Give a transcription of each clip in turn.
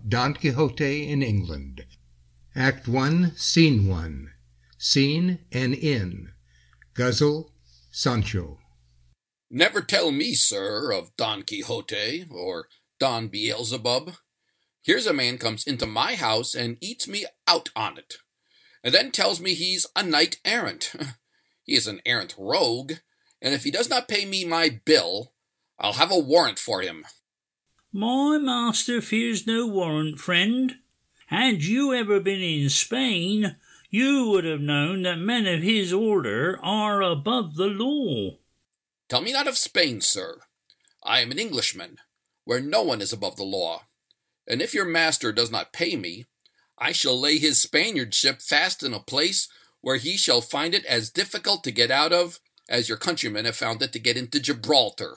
Don Quixote in England. Act 1, Scene 1. Scene, an inn. Guzzle, Sancho. Never tell me, sir, of Don Quixote, or Don Beelzebub. Here's a man comes into my house and eats me out on it, and then tells me he's a knight-errant. He is an errant rogue, and if he does not pay me my bill, I'll have a warrant for him. My master fears no warrant, friend. Had you ever been in Spain, you would have known that men of his order are above the law. Tell me not of Spain, sir. I am an Englishman, where no one is above the law, and if your master does not pay me, I shall lay his Spaniard ship fast in a place where he shall find it as difficult to get out of as your countrymen have found it to get into Gibraltar.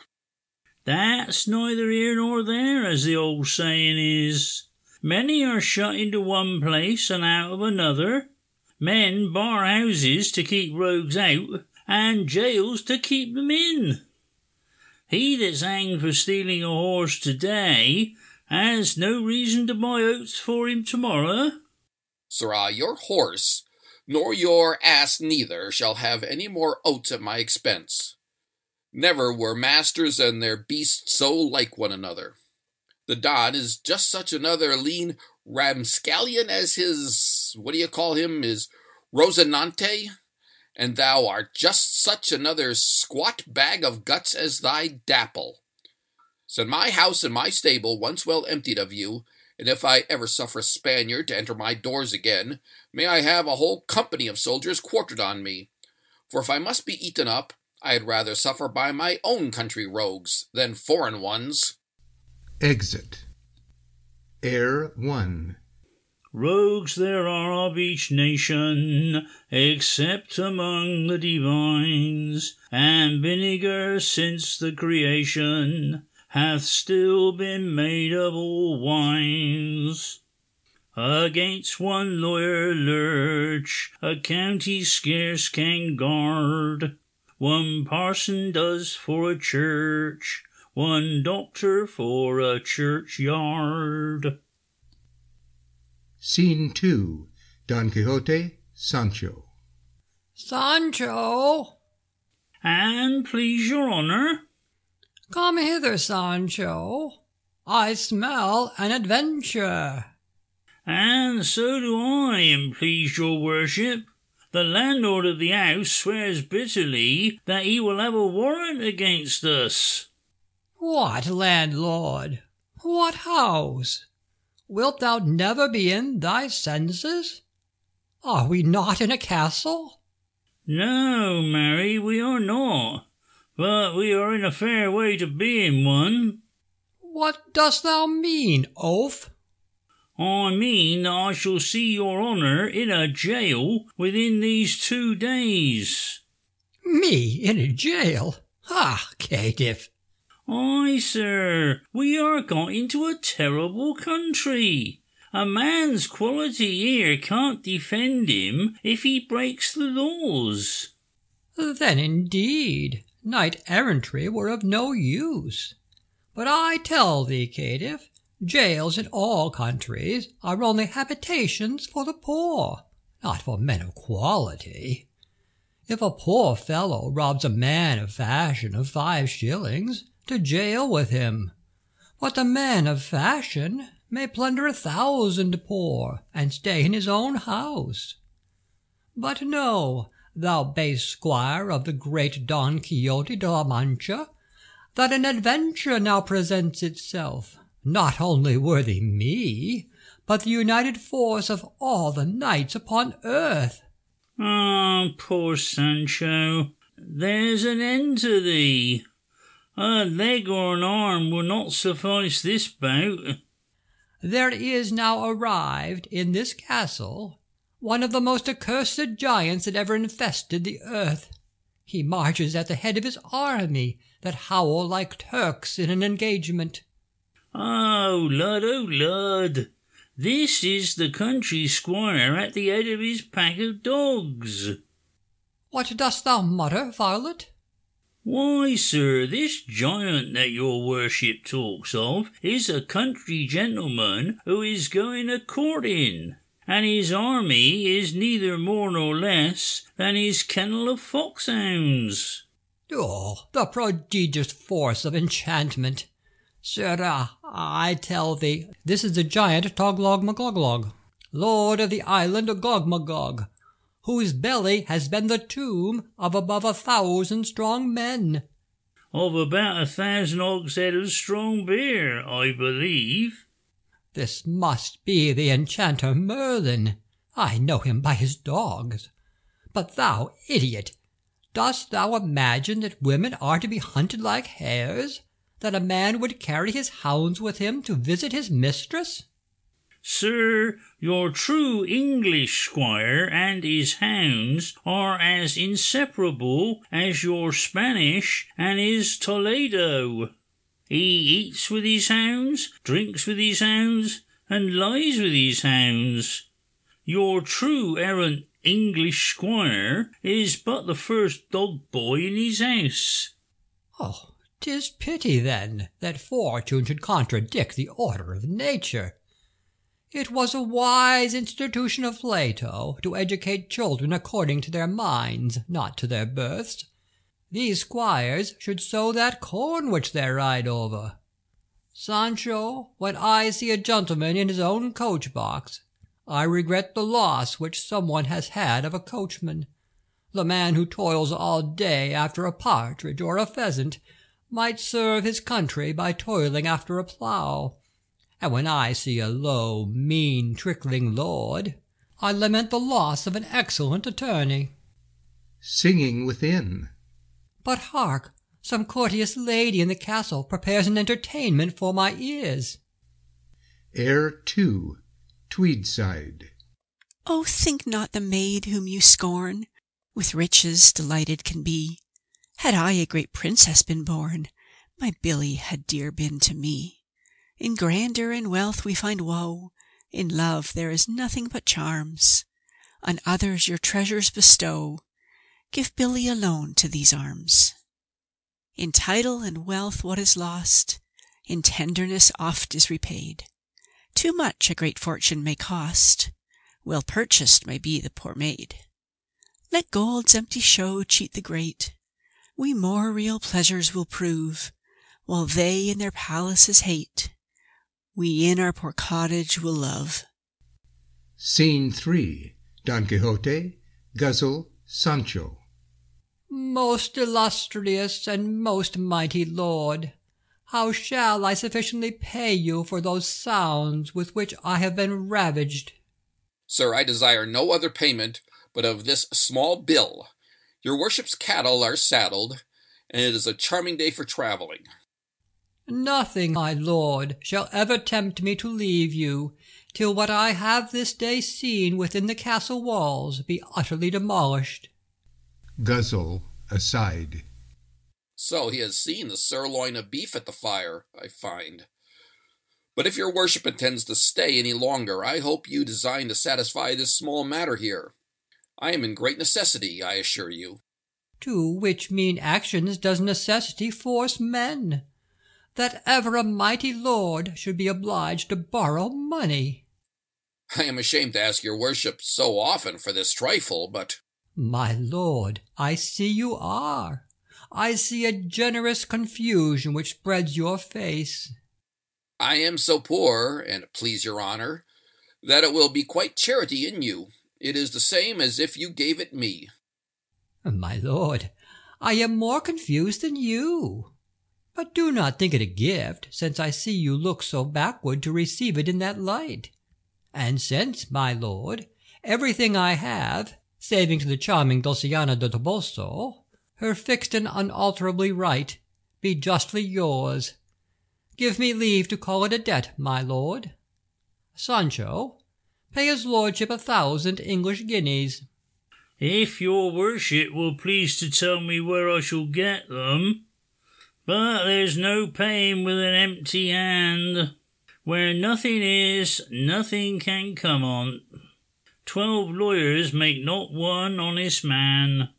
That's neither here nor there, as the old saying is. Many are shut into one place and out of another. Men bar houses to keep rogues out, and jails to keep them in. He that's hanged for stealing a horse today has no reason to buy oats for him tomorrow. Sirrah, your horse, nor your ass neither, shall have any more oats at my expense. Never were masters and their beasts so like one another. The Don is just such another lean ramscallion as his, his Rosinante, and thou art just such another squat bag of guts as thy Dapple. Send my house and my stable once well emptied of you, and if I ever suffer a Spaniard to enter my doors again, may I have a whole company of soldiers quartered on me. For if I must be eaten up, I had rather suffer by my own country rogues than foreign ones. Exit. Air 1. Rogues there are of each nation, except among the divines, and vinegar since the creation hath still been made of all wines. Against one lawyer lurch a county scarce can guard. One parson does for a church, one doctor for a churchyard. Scene 2. Don Quixote, Sancho. Sancho! And please your honour? Come hither, Sancho. I smell an adventure. And so do I, and please your worship. The landlord of the house swears bitterly that he will have a warrant against us. What landlord? What house? Wilt thou never be in thy senses? Are we not in a castle? No, marry, we are not, but we are in a fair way to be in one. What dost thou mean, oaf? I mean that I shall see your honour in a jail within these 2 days. Me in a jail? Ah, caitiff! Aye, sir, we are got into a terrible country. A man's quality here can't defend him if he breaks the laws. Then indeed knight-errantry were of no use. But I tell thee, caitiff, jails in all countries are only habitations for the poor, not for men of quality. If a poor fellow robs a man of fashion of 5 shillings, to jail with him. But the man of fashion may plunder 1,000 poor, and stay in his own house. But know, thou base squire of the great Don Quixote de la Mancha, that an adventure now presents itself, not only worthy me, but the united force of all the knights upon earth. Ah, poor Sancho, there's an end to thee. A leg or an arm will not suffice this bout. There is now arrived in this castle one of the most accursed giants that ever infested the earth. He marches at the head of his army, that howl like Turks in an engagement. Oh, lud, this is the country squire at the head of his pack of dogs. What dost thou mutter, varlet? Why, sir, this giant that your worship talks of is a country gentleman who is going a-courting, and his army is neither more nor less than his kennel of foxhounds. Oh, the prodigious force of enchantment! Sirrah, I tell thee, this is the giant Toglog-Magoglog, lord of the island of Gog-Magog, whose belly has been the tomb of above 1,000 strong men. Of about 1,000 hogshead of strong beer, I believe. This must be the enchanter Merlin. I know him by his dogs. But thou idiot, dost thou imagine that women are to be hunted like hares? That a man would carry his hounds with him to visit his mistress? Sir, your true English squire and his hounds are as inseparable as your Spanish and his Toledo. He eats with his hounds, drinks with his hounds, and lies with his hounds. Your true errant English squire is but the first dog-boy in his house. Oh, 'tis pity, then, that fortune should contradict the order of nature. It was a wise institution of Plato to educate children according to their minds, not to their births. These squires should sow that corn which they ride over. Sancho, when I see a gentleman in his own coach-box, I regret the loss which some one has had of a coachman. The man who toils all day after a partridge or a pheasant might serve his country by toiling after a plough. And when I see a low, mean, trickling lord, I lament the loss of an excellent attorney. Singing within. But hark! Some courteous lady in the castle prepares an entertainment for my ears. Air 2, Tweedside. Oh, think not the maid whom you scorn with riches delighted can be. Had I a great princess been born, my Billy had dear been to me. In grandeur and wealth we find woe, in love there is nothing but charms. On others your treasures bestow, give Billy alone to these arms. In title and wealth what is lost, in tenderness oft is repaid. Too much a great fortune may cost, well purchased may be the poor maid. Let gold's empty show cheat the great, we more real pleasures will prove, while they in their palaces hate, we in our poor cottage will love. Scene 3, Don Quixote, Guzzle, Sancho. Most illustrious and most mighty lord, how shall I sufficiently pay you for those sounds with which I have been ravaged? Sir, I desire no other payment but of this small bill. Your worship's cattle are saddled, and it is a charming day for travelling. Nothing, my lord, shall ever tempt me to leave you, till what I have this day seen within the castle walls be utterly demolished. Guzzle, aside. So he has seen the sirloin of beef at the fire, I find. But if your worship intends to stay any longer, I hope you design to satisfy this small matter here. I am in great necessity, I assure you. To which mean actions does necessity force men? That ever a mighty lord should be obliged to borrow money. I am ashamed to ask your worship so often for this trifle, but— My lord, I see you are. I see a generous confusion which spreads your face. I am so poor, and please your honour, that it will be quite charity in you. It is the same as if you gave it me. My lord, I am more confused than you. But do not think it a gift, since I see you look so backward to receive it in that light. And since, my lord, everything I have, saving to the charming Dulciana de Toboso, her fixed and unalterably right, be justly yours, give me leave to call it a debt, my lord. Sancho, pay his lordship 1,000 English guineas. If your worship will please to tell me where I shall get them. But there's no paying with an empty hand. Where nothing is, nothing can come on't. 12 lawyers make not one honest man.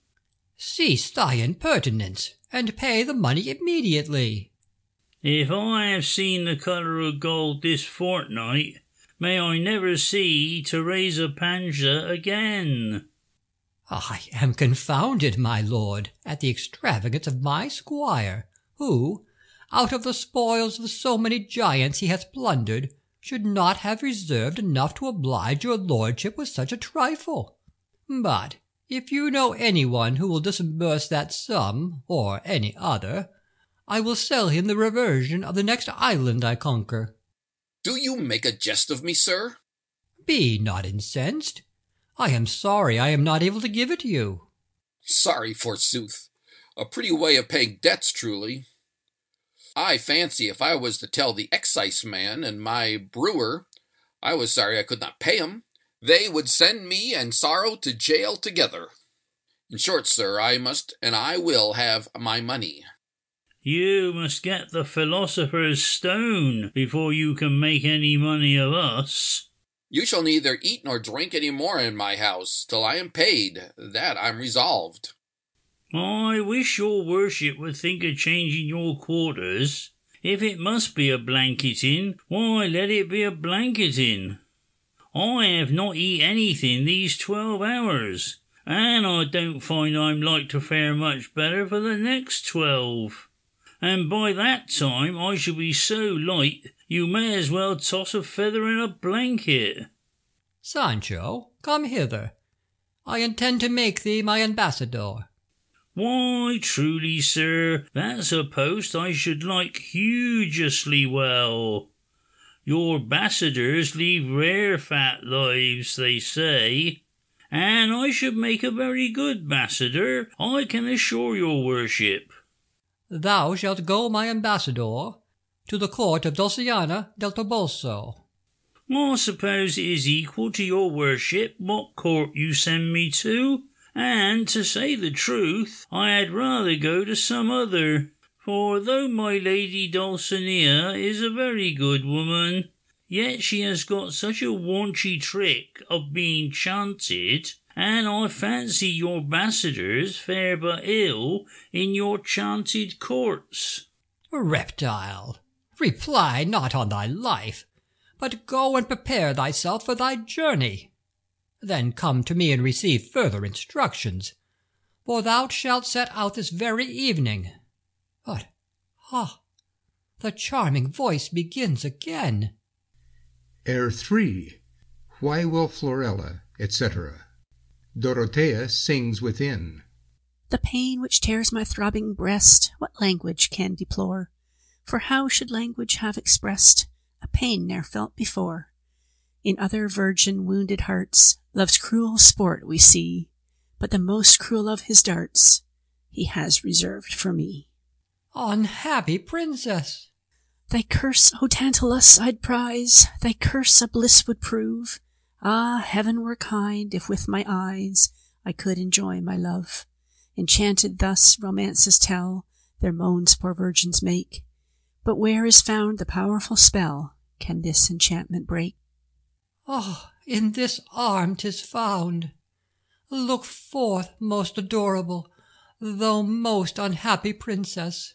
Cease thy impertinence, and pay the money immediately. If I have seen the colour of gold this fortnight, may I never see Teresa Panza again. I am confounded, my lord, at the extravagance of my squire, who, out of the spoils of so many giants he hath plundered, should not have reserved enough to oblige your lordship with such a trifle. But if you know any one who will disburse that sum, or any other, I will sell him the reversion of the next island I conquer. Do you make a jest of me, sir? Be not incensed. I am sorry I am not able to give it you. Sorry, forsooth. A pretty way of paying debts, truly. I fancy if I was to tell the excise man and my brewer I was sorry I could not pay 'em, they would send me and sorrow to jail together. In short, sir, I must and I will have my money. You must get the philosopher's stone before you can make any money of us. You shall neither eat nor drink any more in my house till I am paid. That I'm resolved. I wish your worship would think of changing your quarters. If it must be a blanketing, why let it be a blanketing. I have not eat anything these 12 hours, and I don't find I'm like to fare much better for the next 12. And by that time I shall be so light you may as well toss a feather in a blanket. Sancho, come hither. I intend to make thee my ambassador. Why, truly, sir, that's a post I should like hugiously well. Your ambassadors lead rare fat lives, they say, and I should make a very good ambassador, I can assure your worship. Thou shalt go my ambassador to the court of Dulciana del Toboso. I suppose it is equal to your worship what court you send me to, and to say the truth, I had rather go to some other, for though my lady Dulcinea is a very good woman, yet she has got such a waunchy trick of being chanted, and I fancy your ambassadors fare but ill in your chanted courts. Reptile, reply not on thy life, but go and prepare thyself for thy journey. Then come to me and receive further instructions, for thou shalt set out this very evening. But, the charming voice begins again. Air 3. Why will Florella, etc. Dorothea sings within. The pain which tears my throbbing breast, what language can deplore? For how should language have expressed a pain ne'er felt before? In other virgin wounded hearts love's cruel sport we see, but the most cruel of his darts he has reserved for me. Unhappy princess! Thy curse, O Tantalus, I'd prize, thy curse a bliss would prove. Ah, heaven were kind if with my eyes I could enjoy my love. Enchanted thus romances tell, their moans poor virgins make, but where is found the powerful spell can this enchantment break? In this arm 'tis found. Look forth, most adorable, though most unhappy princess.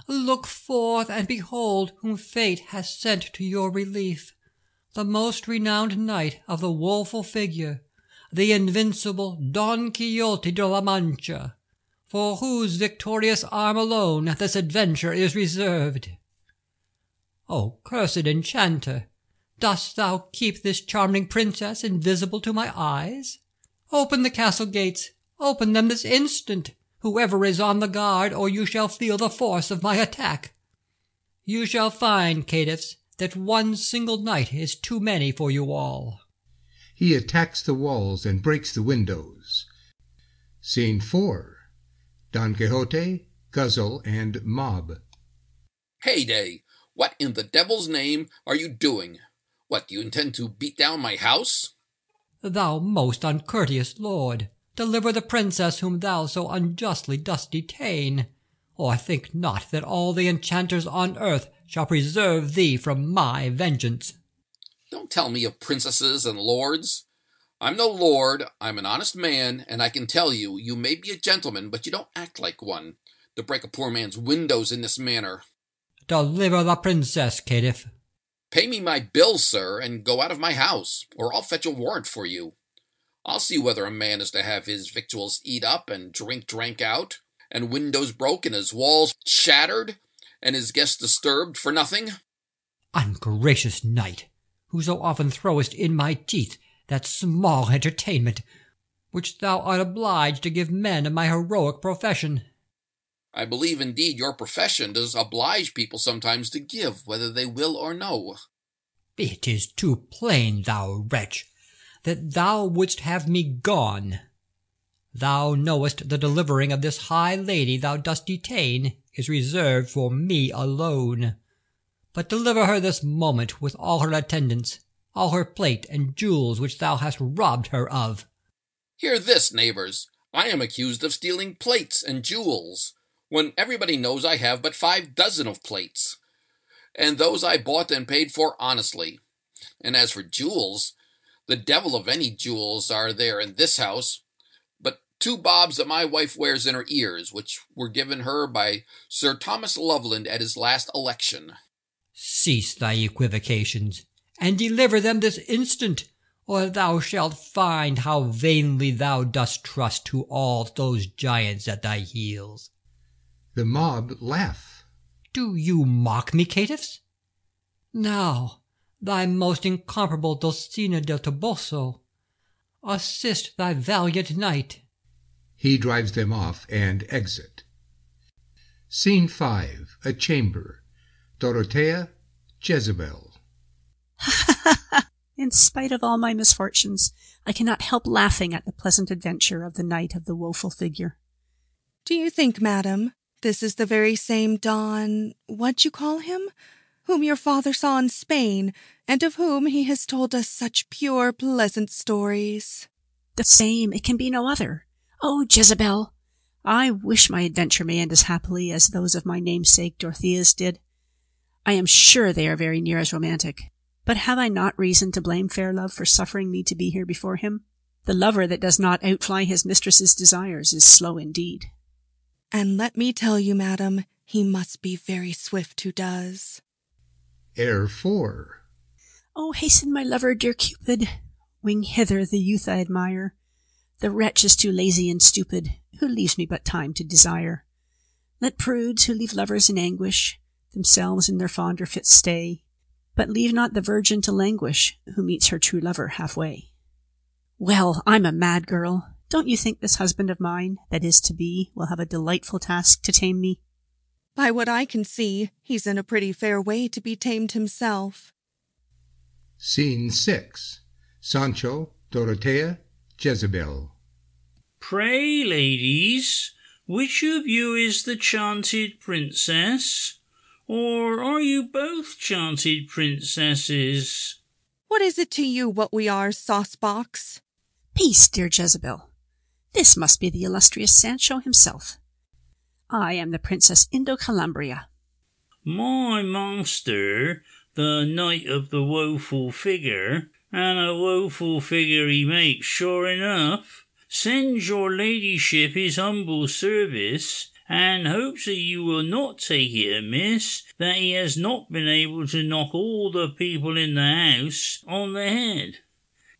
Look forth and behold whom fate has sent to your relief, the most renowned knight of the woeful figure, the invincible Don Quixote de la Mancha, for whose victorious arm alone this adventure is reserved. O cursed enchanter! Dost thou keep this charming princess invisible to my eyes? Open the castle gates, open them this instant, whoever is on the guard, or you shall feel the force of my attack. You shall find, caitiffs, that one single knight is too many for you all. He attacks the walls and breaks the windows. Scene 4. Don Quixote, Guzzle, and Mob. Heyday! What in the devil's name are you doing? What, do you intend to beat down my house? Thou most uncourteous lord, deliver the princess whom thou so unjustly dost detain, or think not that all the enchanters on earth shall preserve thee from my vengeance. Don't tell me of princesses and lords. I'm no lord, I'm an honest man, and I can tell you, you may be a gentleman, but you don't act like one, to break a poor man's windows in this manner. Deliver the princess, caitiff. Pay me my bill, sir, and go out of my house, or I'll fetch a warrant for you. I'll see whether a man is to have his victuals eat up and drink drank out, and windows broke and his walls shattered, and his guests disturbed for nothing. Ungracious knight, who so often throwest in my teeth that small entertainment which thou art obliged to give men of my heroic profession. I believe indeed your profession does oblige people sometimes to give, whether they will or no. It is too plain, thou wretch, that thou wouldst have me gone. Thou knowest the delivering of this high lady thou dost detain is reserved for me alone. But deliver her this moment with all her attendants, all her plate and jewels which thou hast robbed her of. Hear this, neighbors. I am accused of stealing plates and jewels, when everybody knows I have but 5 dozen of plates, and those I bought and paid for honestly. And as for jewels, the devil of any jewels are there in this house, but 2 bobs that my wife wears in her ears, which were given her by Sir Thomas Loveland at his last election. Cease thy equivocations, and deliver them this instant, or thou shalt find how vainly thou dost trust to all those giants at thy heels. The mob laugh. Do you mock me, caitiffs? Now, thy most incomparable Dulcinea del Toboso, assist thy valiant knight. He drives them off and exit. Scene 5. A chamber. Dorothea, Jezebel. In spite of all my misfortunes, I cannot help laughing at the pleasant adventure of the Knight of the Woeful Figure. Do you think, madam, this is the very same Don, what you call him, whom your father saw in Spain, and of whom he has told us such pure, pleasant stories? The same, it can be no other. Oh, Jezebel, I wish my adventure may end as happily as those of my namesake Dorothea's did. I am sure they are very near as romantic. But have I not reason to blame fair love for suffering me to be here before him? The lover that does not outfly his mistress's desires is slow indeed. And let me tell you, madam, he must be very swift who does. Air 4. Oh, hasten, my lover, dear Cupid. Wing hither the youth I admire. The wretch is too lazy and stupid, who leaves me but time to desire. Let prudes who leave lovers in anguish, themselves in their fonder fits stay, but leave not the virgin to languish, who meets her true lover halfway. Well, I'm a mad girl. Don't you think this husband of mine, that is to be, will have a delightful task to tame me? By what I can see, he's in a pretty fair way to be tamed himself. Scene 6. Sancho, Dorothea, Jezebel. Pray, ladies, which of you is the chanted princess? Or are you both chanted princesses? What is it to you what we are, saucebox? Peace, dear Jezebel. This must be the illustrious Sancho himself. I am the Princess Indocalambria. My master, the Knight of the Woeful Figure, and a woeful figure he makes, sure enough, sends your ladyship his humble service, and hopes that you will not take it amiss that he has not been able to knock all the people in the house on the head.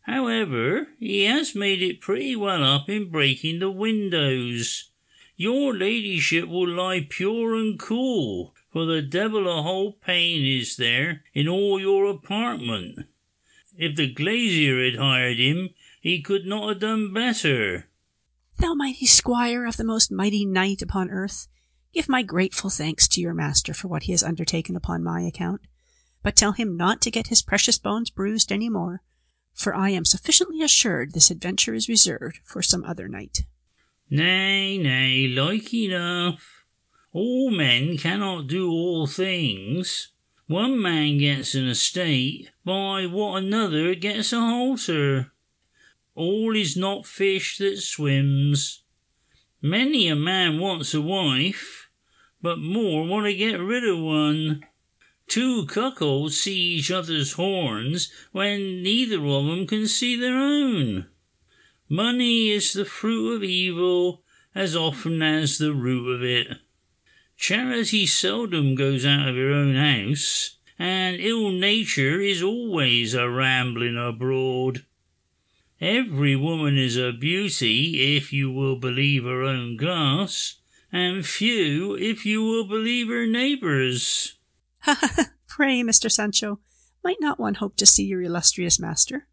However, he has made it pretty well up in breaking the windows. Your ladyship will lie pure and cool, for the devil a whole pane is there in all your apartment. If the glazier had hired him, he could not have done better. Thou mighty squire of the most mighty knight upon earth, give my grateful thanks to your master for what he has undertaken upon my account, but tell him not to get his precious bones bruised any more, for I am sufficiently assured this adventure is reserved for some other night. Nay, nay, like enough. All men cannot do all things. One man gets an estate by what another gets a halter. All is not fish that swims. Many a man wants a wife, but more want to get rid of one. 2 cuckolds see each other's horns when neither of 'em can see their own. Money is the fruit of evil as often as the root of it. Charity seldom goes out of her own house, and ill nature is always a rambling abroad. Every woman is a beauty, if you will believe her own glass, and few, if you will believe her neighbours. Ha ha ha! Pray, Mr. Sancho, might not one hope to see your illustrious master?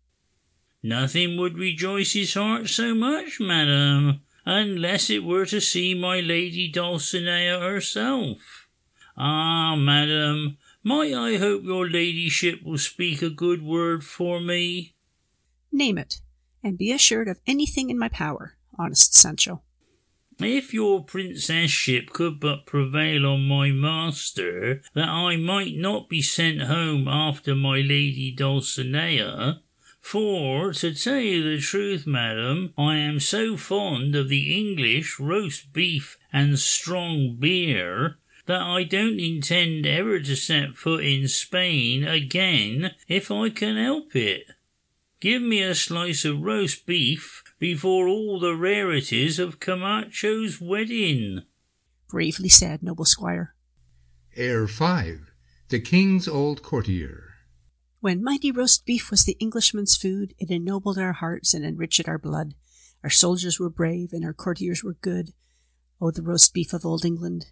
Nothing would rejoice his heart so much, madam, unless it were to see my lady Dulcinea herself. Ah, madam, might I hope your ladyship will speak a good word for me? Name it, and be assured of anything in my power, honest Sancho. If your princess-ship could but prevail on my master, that I might not be sent home after my lady Dulcinea, for, to tell you the truth, madam, I am so fond of the English roast beef and strong beer, that I don't intend ever to set foot in Spain again if I can help it. Give me a slice of roast beef before all the rarities of Camacho's wedding. Bravely said, noble squire. Air 5. The King's Old Courtier. When mighty roast beef was the Englishman's food, it ennobled our hearts and enriched our blood. Our soldiers were brave, and our courtiers were good. Oh, the roast beef of Old England,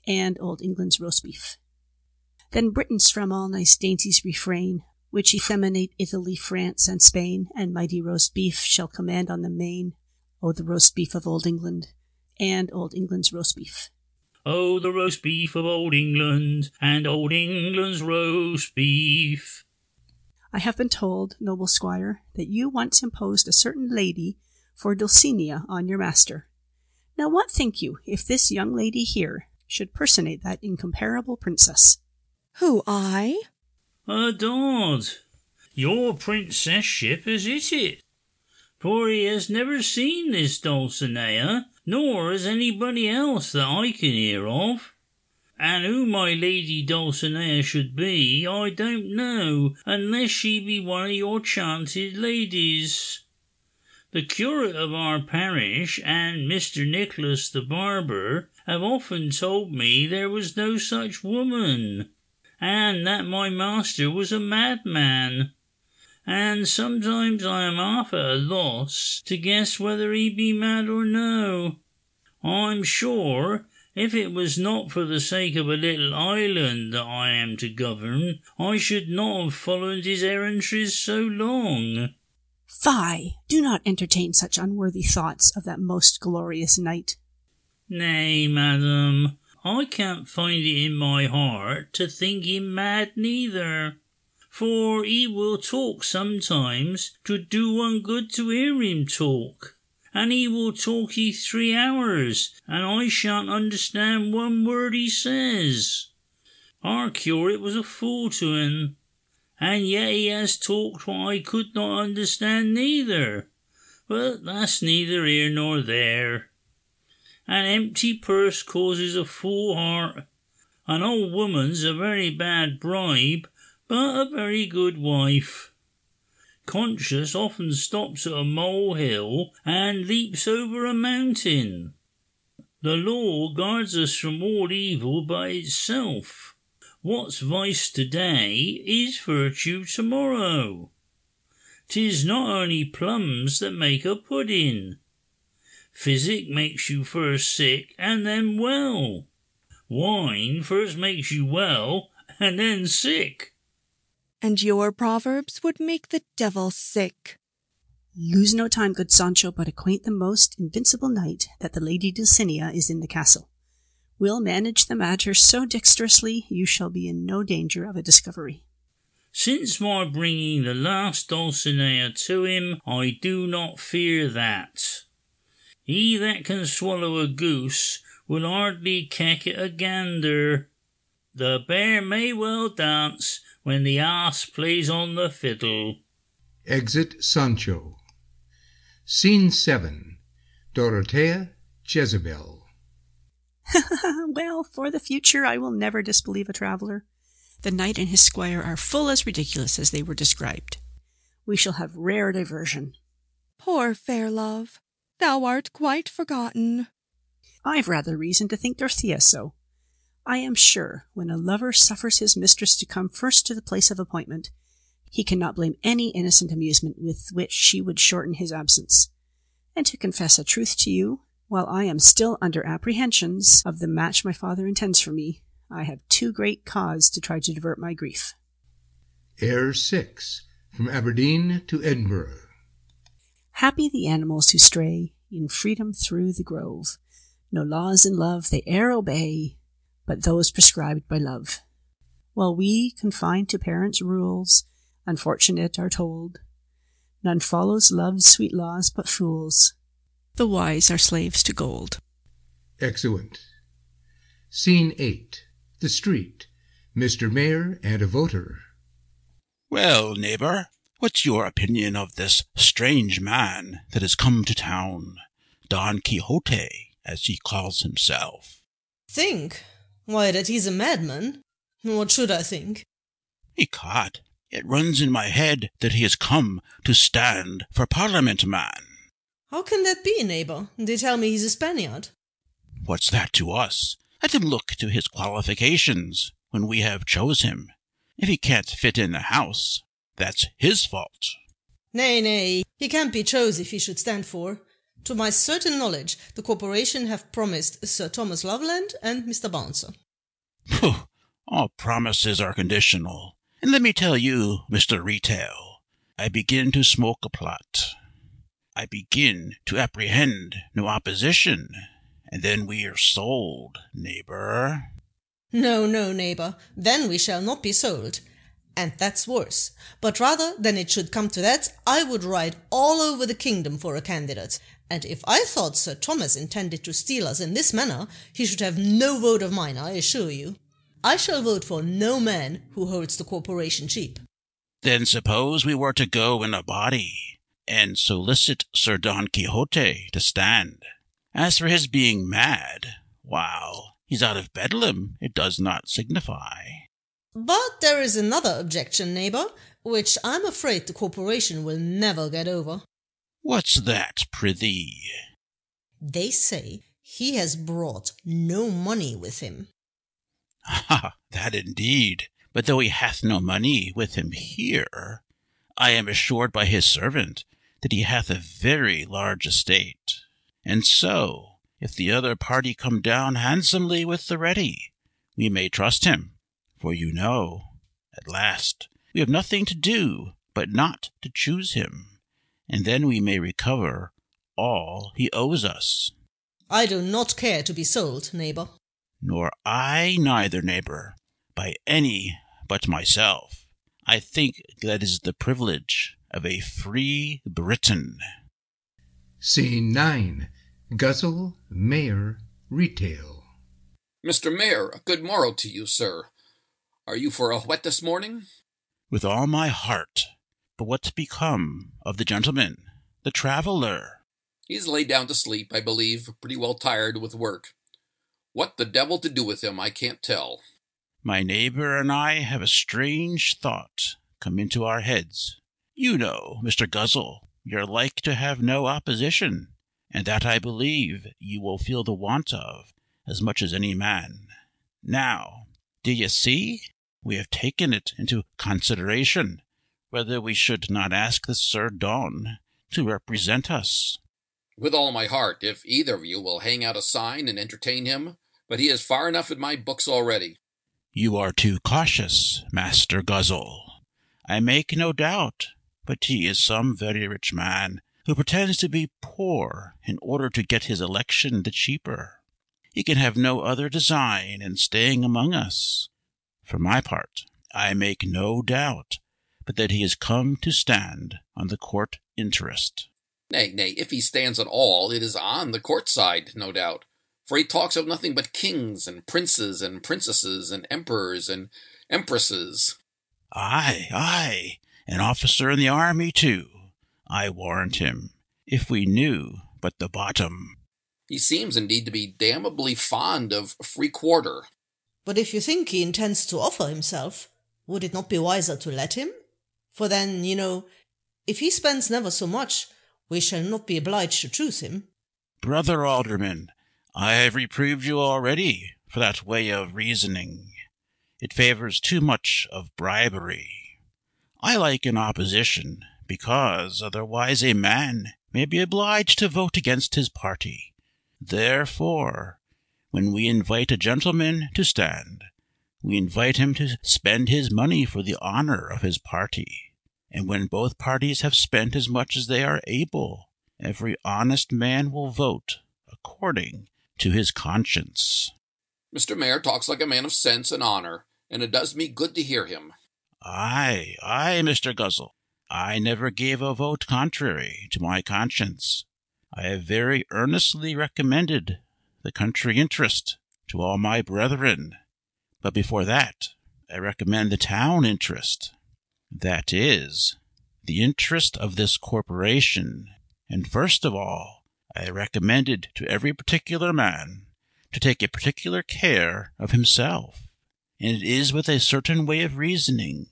and Old England's roast beef. Then Britons from all nice dainties refrain, which effeminate Italy, France, and Spain, and mighty roast beef shall command on the main. Oh, the roast beef of Old England, and Old England's roast beef. Oh, the roast beef of Old England, and Old England's roast beef. I have been told, noble squire, that you once imposed a certain lady for Dulcinea on your master. Now what think you, if this young lady here should personate that incomparable princess? Who, I? Adod, your princess-ship has hit it, for he has never seen this Dulcinea, nor has anybody else that I can hear of. And who my lady Dulcinea should be, I don't know, unless she be one of your chanted ladies. The curate of our parish and Mr. Nicholas the barber have often told me there was no such woman, and that my master was a madman, and sometimes I am half at a loss to guess whether he be mad or no. I'm sure, if it was not for the sake of a little island that I am to govern, I should not have followed his errantries so long. Fie! Do not entertain such unworthy thoughts of that most glorious knight. Nay, madam, I can't find it in my heart to think him mad neither, for he will talk sometimes 'twould do one good to hear him talk, and he will talk 3 hours, and I shan't understand one word he says. Our curate was a fool to him, and yet he has talked what I could not understand neither, but that's neither here nor there. An empty purse causes a full heart. An old woman's a very bad bribe, but a very good wife. Conscience often stops at a molehill and leaps over a mountain. The law guards us from all evil by itself. What's vice today is virtue tomorrow. 'Tis not only plums that make a pudding. Physic makes you first sick and then well. Wine first makes you well and then sick. And your proverbs would make the devil sick. Lose no time, good Sancho, but acquaint the most invincible knight that the lady Dulcinea is in the castle. We'll manage the matter so dexterously you shall be in no danger of a discovery. Since my bringing the last Dulcinea to him, I do not fear that. He that can swallow a goose will hardly keck it a gander. The bear may well dance when the ass plays on the fiddle. Exit Sancho. Scene 7. Dorothea, Jezebel. Well, for the future I will never disbelieve a traveller. The knight and his squire are full as ridiculous as they were described. We shall have rare diversion. Poor fair love, thou art quite forgotten. I've rather reason to think Dorothea so. I am sure when a lover suffers his mistress to come first to the place of appointment, he cannot blame any innocent amusement with which she would shorten his absence. And to confess a truth to you, while I am still under apprehensions of the match my father intends for me, I have too great cause to try to divert my grief. Air 6, from Aberdeen to Edinburgh. Happy the animals who stray in freedom through the grove. No laws in love they e'er obey, but those prescribed by love. While we, confined to parents' rules, unfortunate are told, none follows love's sweet laws but fools. The wise are slaves to gold. Excellent. Scene 8, the street. Mr. Mayor and a voter. Well, neighbour, what's your opinion of this strange man that has come to town, Don Quixote, as he calls himself? Think? Why, that he's a madman. What should I think? Ecod, it runs in my head that he has come to stand for Parliament, man. How can that be, neighbour? They tell me he's a Spaniard. What's that to us? Let him look to his qualifications when we have chose him. If he can't fit in the house, that's his fault. Nay, he can't be chose if he should stand for. To my certain knowledge, the corporation have promised Sir Thomas Loveland and Mr. Bouncer. Pooh, all promises are conditional. And let me tell you, Mr. Retail, I begin to smoke a plot. I begin to apprehend no opposition, and then we are sold, neighbour. No, neighbour, then we shall not be sold. And that's worse. But rather than it should come to that, I would ride all over the kingdom for a candidate. And if I thought Sir Thomas intended to steal us in this manner, he should have no vote of mine, I assure you. I shall vote for no man who holds the corporation cheap. Then suppose we were to go in a body, and solicit Sir Don Quixote to stand. As for his being mad, while he's out of Bedlam, it does not signify. But there is another objection, neighbour, which I'm afraid the corporation will never get over. What's that, prithee? They say he has brought no money with him. Ha, that indeed. But though he hath no money with him here, I am assured by his servant that he hath a very large estate. And so, if the other party come down handsomely with the ready, we may trust him. For you know, at last, we have nothing to do but not to choose him, and then we may recover all he owes us. I do not care to be sold, neighbour. Nor I neither, neighbour, by any but myself. I think that is the privilege of a free Briton. Scene 9, Guzzle, Mayor, Retail. Mr. Mayor, a good morrow to you, sir. Are you for a whet this morning? With all my heart. But what's become of the gentleman, the traveller? He's laid down to sleep, I believe, pretty well tired with work. What the devil to do with him, I can't tell. My neighbour and I have a strange thought come into our heads. You know, Mr. Guzzle, you're like to have no opposition, and that I believe you will feel the want of as much as any man. Now, do you see? We have taken it into consideration whether we should not ask the Sir Don to represent us. With all my heart, if either of you will hang out a sign and entertain him, but he is far enough in my books already. You are too cautious, Master Guzzle. I make no doubt, but he is some very rich man who pretends to be poor in order to get his election the cheaper. He can have no other design in staying among us. For my part, I make no doubt but that he has come to stand on the court interest. Nay, if he stands at all, it is on the court side, no doubt. For he talks of nothing but kings and princes and princesses and emperors and empresses. Aye, an officer in the army, too, I warrant him, if we knew but the bottom. He seems indeed to be damnably fond of free quarter. But if you think he intends to offer himself, would it not be wiser to let him? For then, if he spends never so much, we shall not be obliged to choose him. Brother Alderman, I have reproved you already for that way of reasoning. It favours too much of bribery. I like an opposition, because otherwise a man may be obliged to vote against his party. Therefore, when we invite a gentleman to stand, we invite him to spend his money for the honour of his party. And when both parties have spent as much as they are able, every honest man will vote according to his conscience. Mr. Mayor talks like a man of sense and honour, and it does me good to hear him. Aye, Mr. Guzzle, I never gave a vote contrary to my conscience. I have very earnestly recommended the country interest to all my brethren, but before that I recommend the town interest. That is, the interest of this corporation, and first of all I recommended to every particular man to take a particular care of himself, and it is with a certain way of reasoning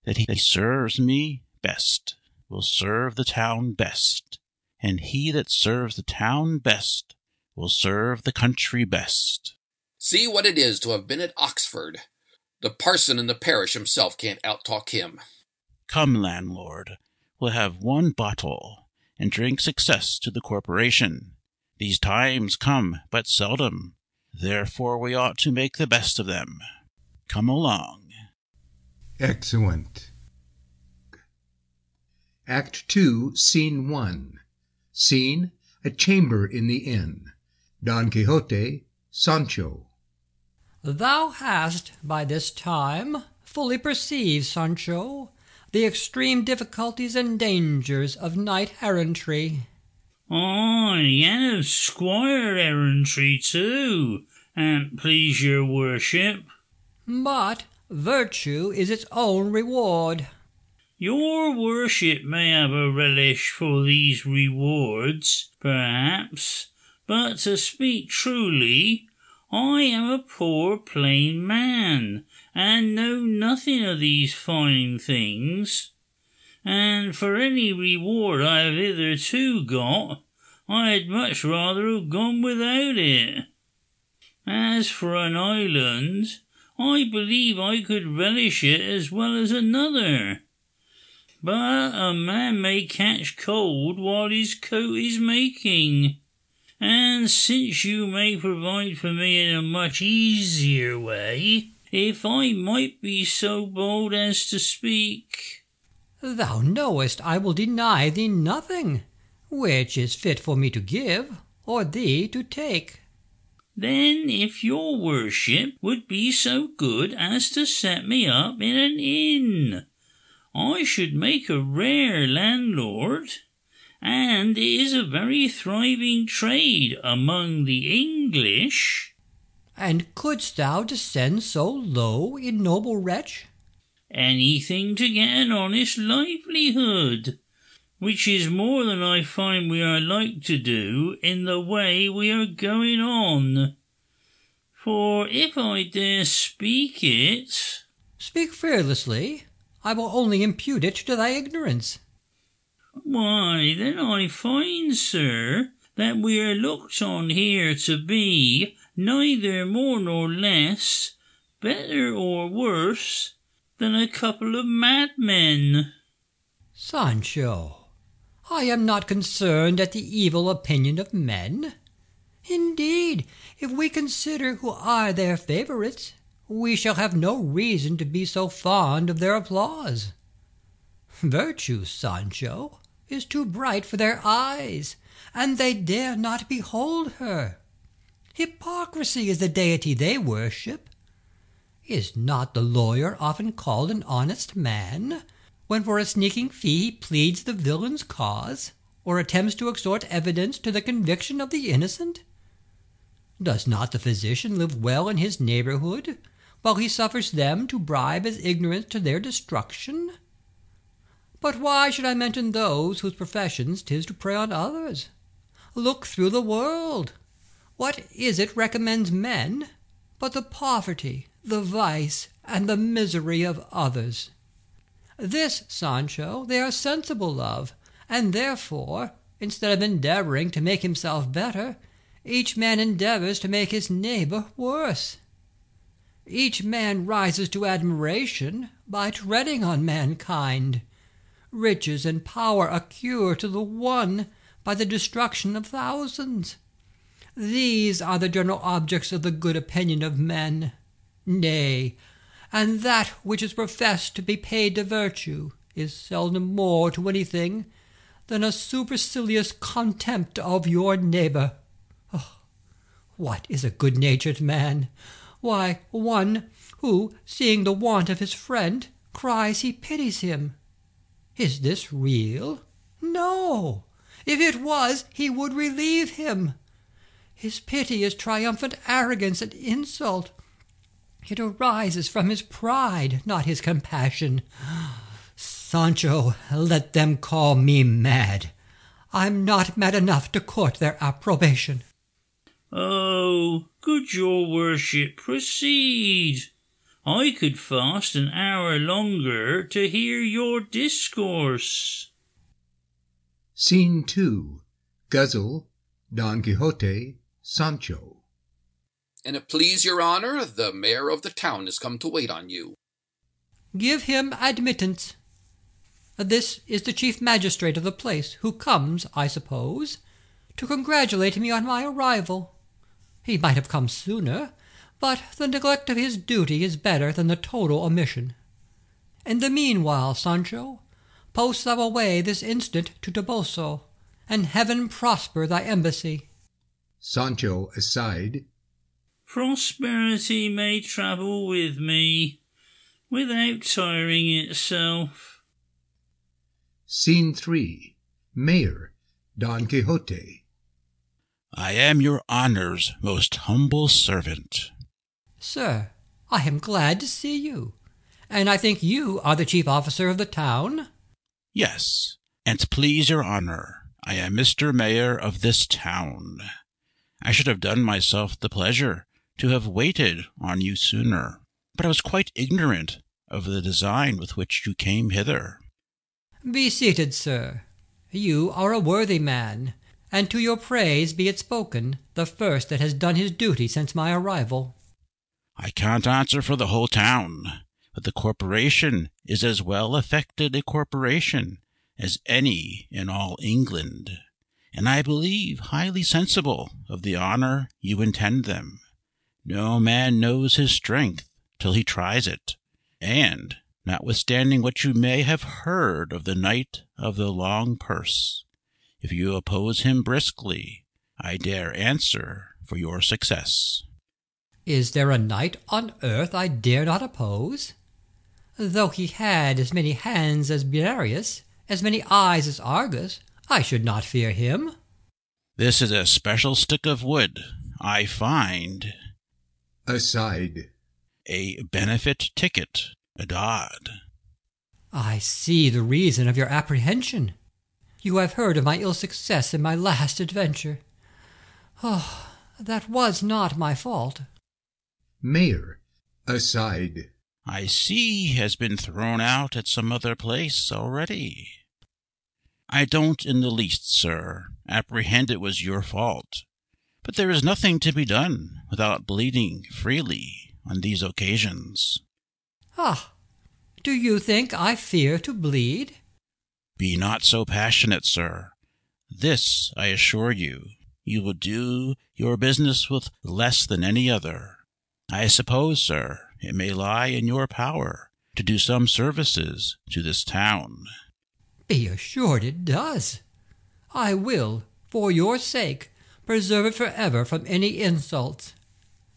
that he serves me best will serve the town best, and he that serves the town best will serve the country best. See what it is to have been at Oxford. The parson in the parish himself can't out-talk him. Come, landlord, we'll have one bottle, and drink success to the corporation. These times come but seldom, therefore we ought to make the best of them. Come along. Excellent. Act 2, Scene 1. Scene, a chamber in the inn. Don Quixote, Sancho. Thou hast by this time fully perceived, Sancho, the extreme difficulties and dangers of knight-errantry. Aye, and of squire-errantry too, an't please your worship. But virtue is its own reward. Your worship may have a relish for these rewards, perhaps, but to speak truly, I am a poor plain man, and know nothing of these fine things, and for any reward I have hitherto got, I had much rather have gone without it. As for an island, I believe I could relish it as well as another. But a man may catch cold while his coat is making, and since you may provide for me in a much easier way, if I might be so bold as to speak. Thou knowest I will deny thee nothing, which is fit for me to give, or thee to take. Then if your worship would be so good as to set me up in an inn, I should make a rare landlord, and it is a very thriving trade among the English. And couldst thou descend so low, ignoble wretch? Anything to get an honest livelihood, which is more than I find we are like to do in the way we are going on. For if I dare speak it... Speak fearlessly. I will only impute it to thy ignorance. Why, then I find, sir, that we are looked on here to be neither more nor less, better or worse, than a couple of madmen. Sancho, I am not concerned at the evil opinion of men. Indeed, if we consider who are their favourites, we shall have no reason to be so fond of their applause. Virtue, Sancho, is too bright for their eyes, and they dare not behold her. Hypocrisy is the deity they worship. Is not the lawyer often called an honest man, when for a sneaking fee he pleads the villain's cause, or attempts to extort evidence to the conviction of the innocent? Does not the physician live well in his neighbourhood, while he suffers them to bribe as ignorance to their destruction? But why should I mention those whose professions 'tis to prey on others? Look through the world. What is it recommends men but the poverty, the vice, and the misery of others? This, Sancho, they are sensible of, and therefore instead of endeavouring to make himself better, each man endeavours to make his neighbour worse. Each man rises to admiration by treading on mankind. Riches and power accrue to the one by the destruction of thousands. These are the general objects of the good opinion of men. Nay, and that which is professed to be paid to virtue is seldom more to anything than a supercilious contempt of your neighbour. Oh, what is a good-natured man? Why, one who, seeing the want of his friend, cries he pities him. Is this real? No. If it was, he would relieve him. His pity is triumphant arrogance and insult. It arises from his pride, not his compassion. Sancho, let them call me mad. I'm not mad enough to court their approbation. Oh, good your worship, proceed. I could fast an hour longer to hear your discourse. Scene 2. Guzzle, Don Quixote, Sancho. And it please your honour, the mayor of the town is come to wait on you. Give him admittance. This is the chief magistrate of the place, who comes, I suppose, to congratulate me on my arrival. He might have come sooner, but the neglect of his duty is better than the total omission. In the meanwhile, Sancho, post thou away this instant to Toboso, and heaven prosper thy embassy. Sancho aside. Prosperity may travel with me, without tiring itself. Scene 3. Mayor, Don Quixote. I am your honour's most humble servant. Sir, I am glad to see you, and I think you are the chief officer of the town? Yes, an't please your honour, I am Mr. Mayor of this town. I should have done myself the pleasure to have waited on you sooner, but I was quite ignorant of the design with which you came hither. Be seated, sir. You are a worthy man, and to your praise be it spoken, the first that has done his duty since my arrival. I can't answer for the whole town, but the corporation is as well affected a corporation as any in all England, and I believe highly sensible of the honour you intend them. No man knows his strength till he tries it, and, notwithstanding what you may have heard of the Knight of the Long Purse, if you oppose him briskly, I dare answer for your success. Is there a knight on earth I dare not oppose? Though he had as many hands as Briareus, as many eyes as Argus, I should not fear him. This is a special stick of wood, I find. Aside. A benefit ticket, adod. I see the reason of your apprehension. You have heard of my ill success in my last adventure. Oh, that was not my fault. Mayor, aside. I see he has been thrown out at some other place already. I don't in the least, sir, apprehend it was your fault, but there is nothing to be done without bleeding freely on these occasions. Ah, do you think I fear to bleed? Be not so passionate, sir. This, I assure you, you will do your business with less than any other. I suppose, sir, it may lie in your power to do some services to this town. Be assured it does. I will, for your sake, preserve it forever from any insults.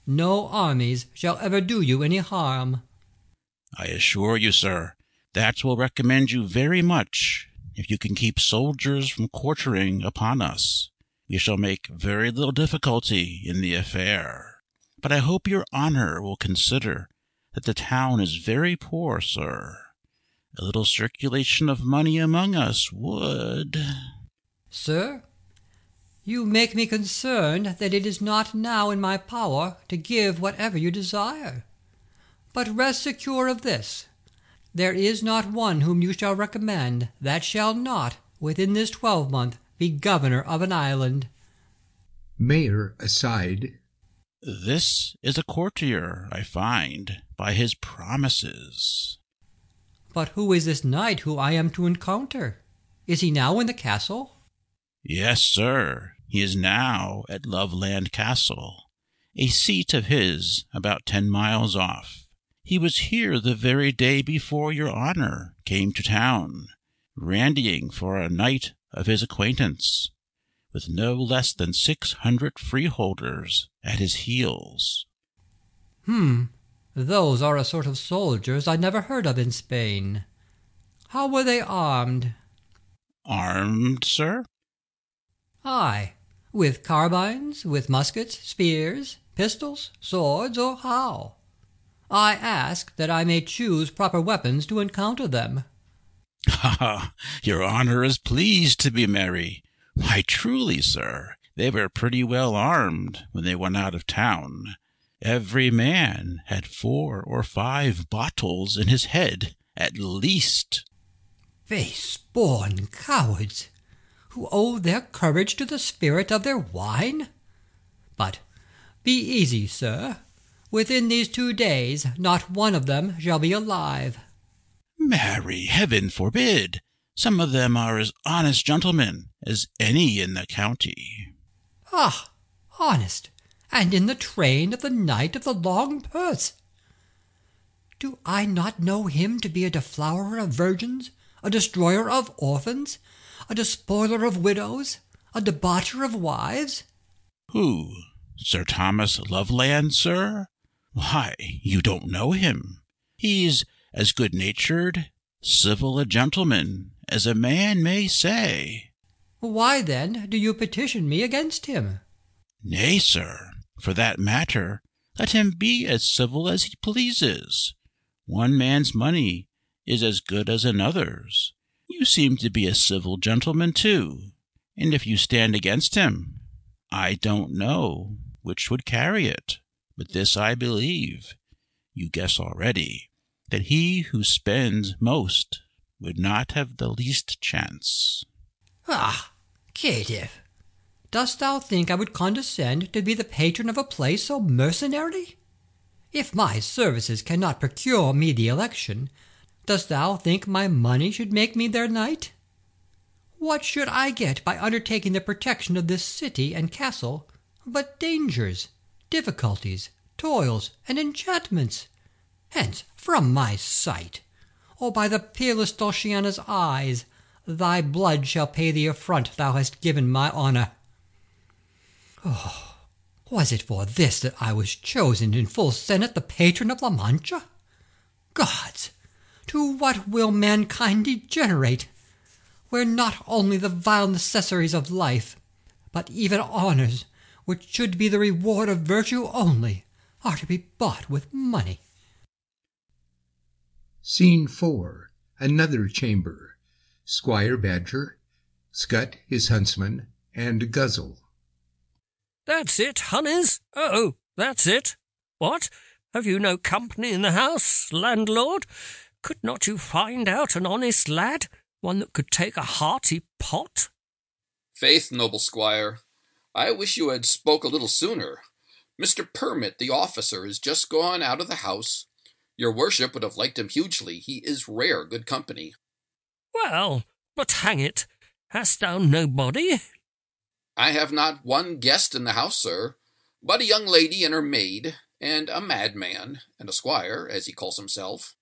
No armies shall ever do you any harm. I assure you, sir, that will recommend you very much. If you can keep soldiers from quartering upon us, we shall make very little difficulty in the affair. But I hope your honour will consider that the town is very poor, sir. A little circulation of money among us would— Sir, you make me concerned that it is not now in my power to give whatever you desire. But rest secure of this, there is not one whom you shall recommend that shall not, within this 12-month, be governor of an island. Mayor aside. This is a courtier, I find, by his promises. But who is this knight who I am to encounter? Is he now in the castle? Yes, sir, he is now at Loveland Castle, a seat of his about 10 miles off. He was here the very day before your honour came to town, randying for a knight of his acquaintance, with no less than 600 freeholders at his heels. Those are a sort of soldiers I never heard of in Spain. How were they armed? Armed, sir? Aye, with carbines, with muskets, spears, pistols, swords, or how? I ask that I may choose proper weapons to encounter them. Ha! Your honour is pleased to be merry. Why, truly, sir, they were pretty well armed when they went out of town. Every man had 4 or 5 bottles in his head, at least. Base-born cowards, who owe their courage to the spirit of their wine? But be easy, sir. Within these 2 days not one of them shall be alive. Marry, heaven forbid! Some of them are as honest gentlemen as any in the county. Ah, honest, and in the train of the knight of the long purse! Do I not know him to be a deflowerer of virgins, a destroyer of orphans, a despoiler of widows, a debaucher of wives? Who? Sir Thomas Loveland, sir? Why, you don't know him. He's as good-natured, civil a gentleman as a man may say. Why, then, do you petition me against him? Nay, sir, for that matter, let him be as civil as he pleases. One man's money is as good as another's. You seem to be a civil gentleman, too, and if you stand against him, I don't know which would carry it. But this I believe, you guess already, that he who spends most would not have the least chance. Ah, caitiff, dost thou think I would condescend to be the patron of a place so mercenary? If my services cannot procure me the election, dost thou think my money should make me their knight? What should I get by undertaking the protection of this city and castle but dangers, difficulties, toils, and enchantments? Hence from my sight, or by the peerless Dulciana's eyes, thy blood shall pay the affront thou hast given my honour. Oh, was it for this that I was chosen in full senate the patron of La Mancha? Gods, to what will mankind degenerate, where not only the vile necessaries of life, but even honours, which should be the reward of virtue only, are to be bought with money? Scene 4. Another chamber. Squire Badger, Scut his huntsman, and Guzzle. That's it, honeys. Oh, that's it. What? Have you no company in the house, landlord? Could not you find out an honest lad, one that could take a hearty pot? Faith, noble squire, I wish you had spoke a little sooner. Mr. Permit, the officer, is just gone out of the house. Your worship would have liked him hugely. He is rare good company. Well, but hang it, hast thou nobody? I have not one guest in the house, sir, but a young lady and her maid, and a madman, and a squire, as he calls himself.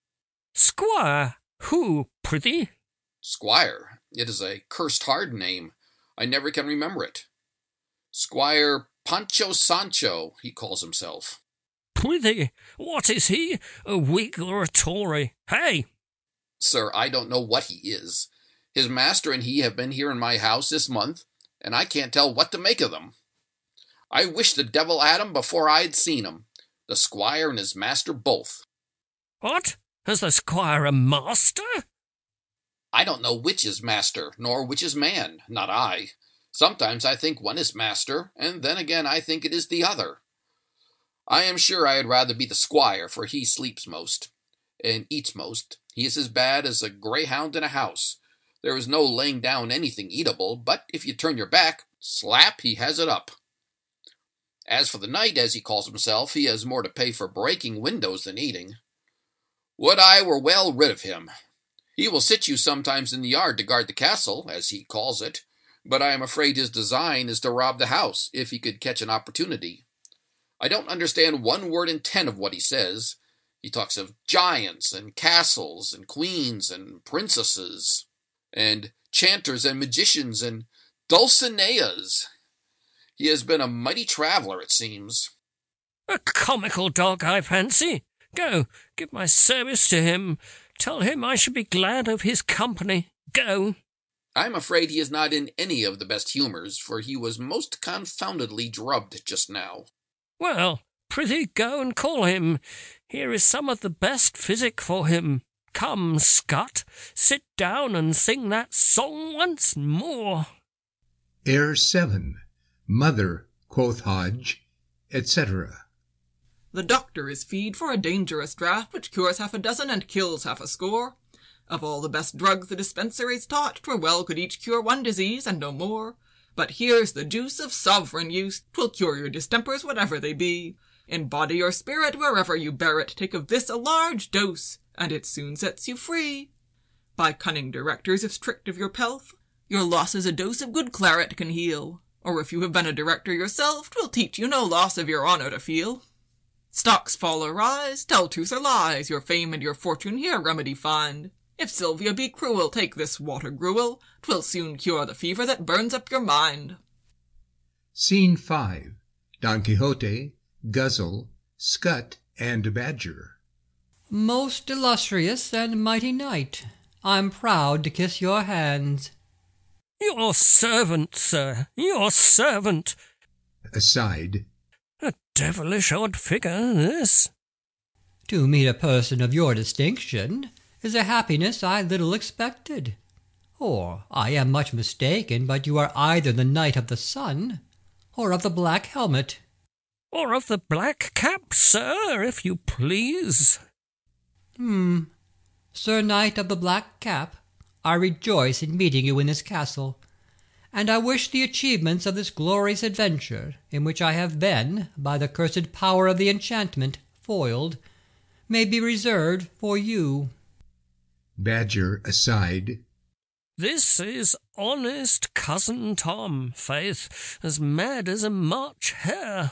Squire? Who, prithee? Squire. It is a cursed hard name. I never can remember it. Squire Pancho Sancho, he calls himself. Prithee, what is he? A Whig or a Tory? Hey! Sir, I don't know what he is. His master and he have been here in my house this month, and I can't tell what to make of them. I wish the devil at him before I'd seen him, the squire and his master both. What? Has the squire a master? I don't know which is master, nor which is man, not I. Sometimes I think one is master, and then again I think it is the other. I am sure I had rather be the squire, for he sleeps most, and eats most. He is as bad as a greyhound in a house. There is no laying down anything eatable, but if you turn your back, slap, he has it up. As for the knight, as he calls himself, he has more to pay for breaking windows than eating. Would I were well rid of him. He will sit you sometimes in the yard to guard the castle, as he calls it, but I am afraid his design is to rob the house, if he could catch an opportunity. I don't understand 1 word in 10 of what he says. He talks of giants and castles and queens and princesses and chanters and magicians and dulcineas. He has been a mighty traveller, it seems. A comical dog, I fancy. Go, give my service to him. Tell him I should be glad of his company. Go. I am afraid he is not in any of the best humours, for he was most confoundedly drubbed just now. Well, prithee go and call him. Here is some of the best physic for him. Come, Scot, sit down and sing that song once more. Air 7. Mother, quoth Hodge, etc. The doctor is feed for a dangerous draught, which cures 6 and kills 60. Of all the best drugs the dispensary's taught, 'twere well could each cure 1 disease and no more. But here's the juice of sovereign use, 'twill cure your distempers whatever they be. In body or spirit, wherever you bear it, take of this a large dose, and it soon sets you free. By cunning directors, if strict of your pelf, your losses a dose of good claret can heal. Or if you have been a director yourself, 'twill teach you no loss of your honour to feel. Stocks fall or rise, tell truth or lies, your fame and your fortune here remedy find. If Sylvia be cruel, take this water gruel, 'twill soon cure the fever that burns up your mind. Scene 5. Don Quixote, Guzzle, Scut, and Badger. Most illustrious and mighty knight, I'm proud to kiss your hands. Your servant, sir, your servant. Aside. A devilish odd figure, this. To meet a person of your distinction is a happiness I little expected. Or I am much mistaken, but you are either the Knight of the Sun, or of the Black Helmet. Or of the black cap, sir, if you please. Sir Knight of the Black Cap, I rejoice in meeting you in this castle, and I wish the achievements of this glorious adventure, in which I have been, by the cursed power of the enchantment, foiled, may be reserved for you. Badger aside. This is honest cousin Tom, faith, as mad as a March hare.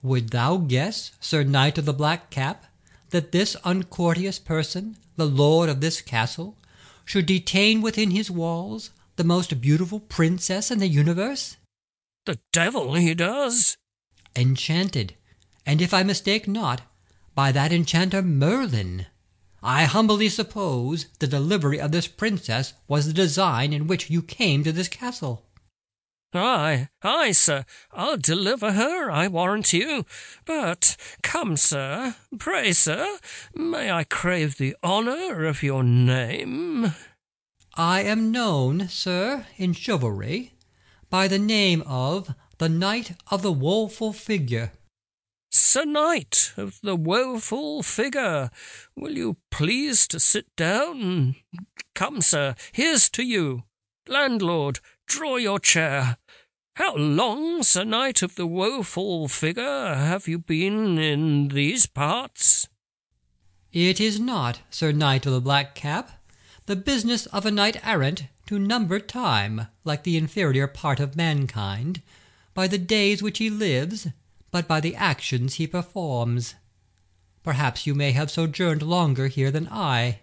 Would thou guess, Sir Knight of the Black Cap, that this uncourteous person, the lord of this castle, should detain within his walls the most beautiful princess in the universe? The devil he does. Enchanted, and if I mistake not, by that enchanter Merlin. I humbly suppose the delivery of this princess was the design in which you came to this castle. Ay, ay, sir, I'll deliver her, I warrant you. But, come, sir, pray, sir, may I crave the honour of your name? I am known, sir, in chivalry, by the name of the Knight of the Woeful Figure. Sir Knight of the Woeful Figure, will you please to sit down? Come, sir, here's to you. Landlord, draw your chair. How long, Sir Knight of the Woeful Figure, have you been in these parts? It is not, Sir Knight of the Black Cap, the business of a knight-errant to number time, like the inferior part of mankind, by the days which he lives, but by the actions he performs. Perhaps you may have sojourned longer here than I.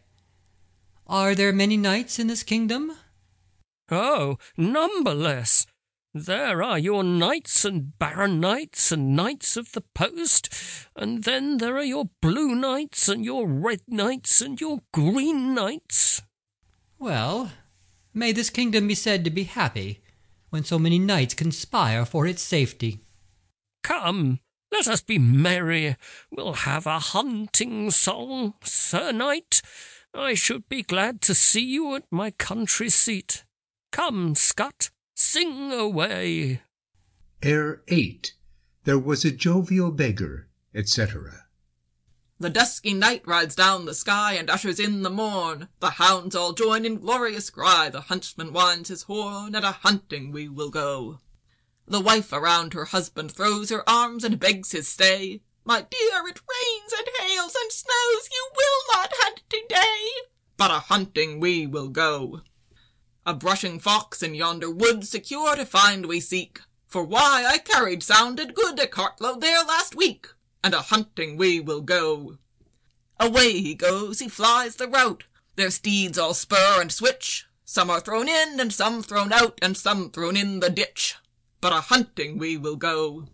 Are there many knights in this kingdom? Oh, numberless. There are your knights and baronites and knights of the post, and then there are your blue knights and your red knights and your green knights. Well, may this kingdom be said to be happy, when so many knights conspire for its safety. Come, let us be merry. We'll have a hunting song, Sir Knight. I should be glad to see you at my country seat. Come, Scot, sing away. Air 8. There was a jovial beggar, etc. The dusky night rides down the sky and ushers in the morn. The hounds all join in glorious cry, the huntsman winds his horn, and a-hunting we will go. The wife around her husband throws her arms and begs his stay. My dear, it rains and hails and snows, you will not hunt today, but a-hunting we will go. A brushing fox in yonder wood secure to find we seek, for why I carried sounded good a cartload there last week, and a-hunting we will go. Away he goes, he flies the rout, their steeds all spur and switch, some are thrown in, and some thrown out, and some thrown in the ditch, but a-hunting we will go.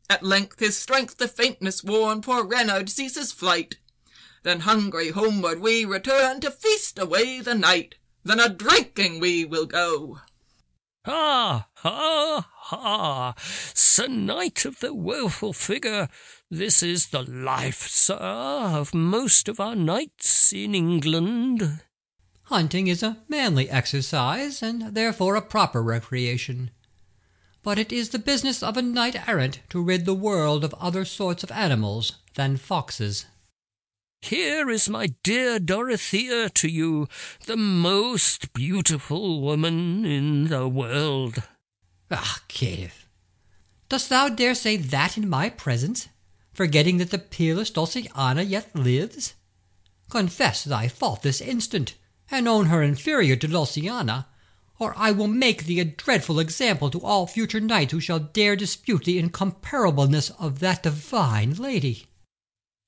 At length his strength to faintness worn, poor Reynard ceases flight. Then hungry homeward we return, to feast away the night, then a-drinking we will go. Ha, ha, ha! Sir Knight of the woeful figure, this is the life, sir, of most of our knights in England. Hunting is a manly exercise, and therefore a proper recreation. But it is the business of a knight-errant to rid the world of other sorts of animals than foxes. Here is my dear Dorothea to you, the most beautiful woman in the world. Ah, caitiff! Dost thou dare say that in my presence, forgetting that the peerless Dulciana yet lives? Confess thy fault this instant, and own her inferior to Dulciana, or I will make thee a dreadful example to all future knights who shall dare dispute the incomparableness of that divine lady.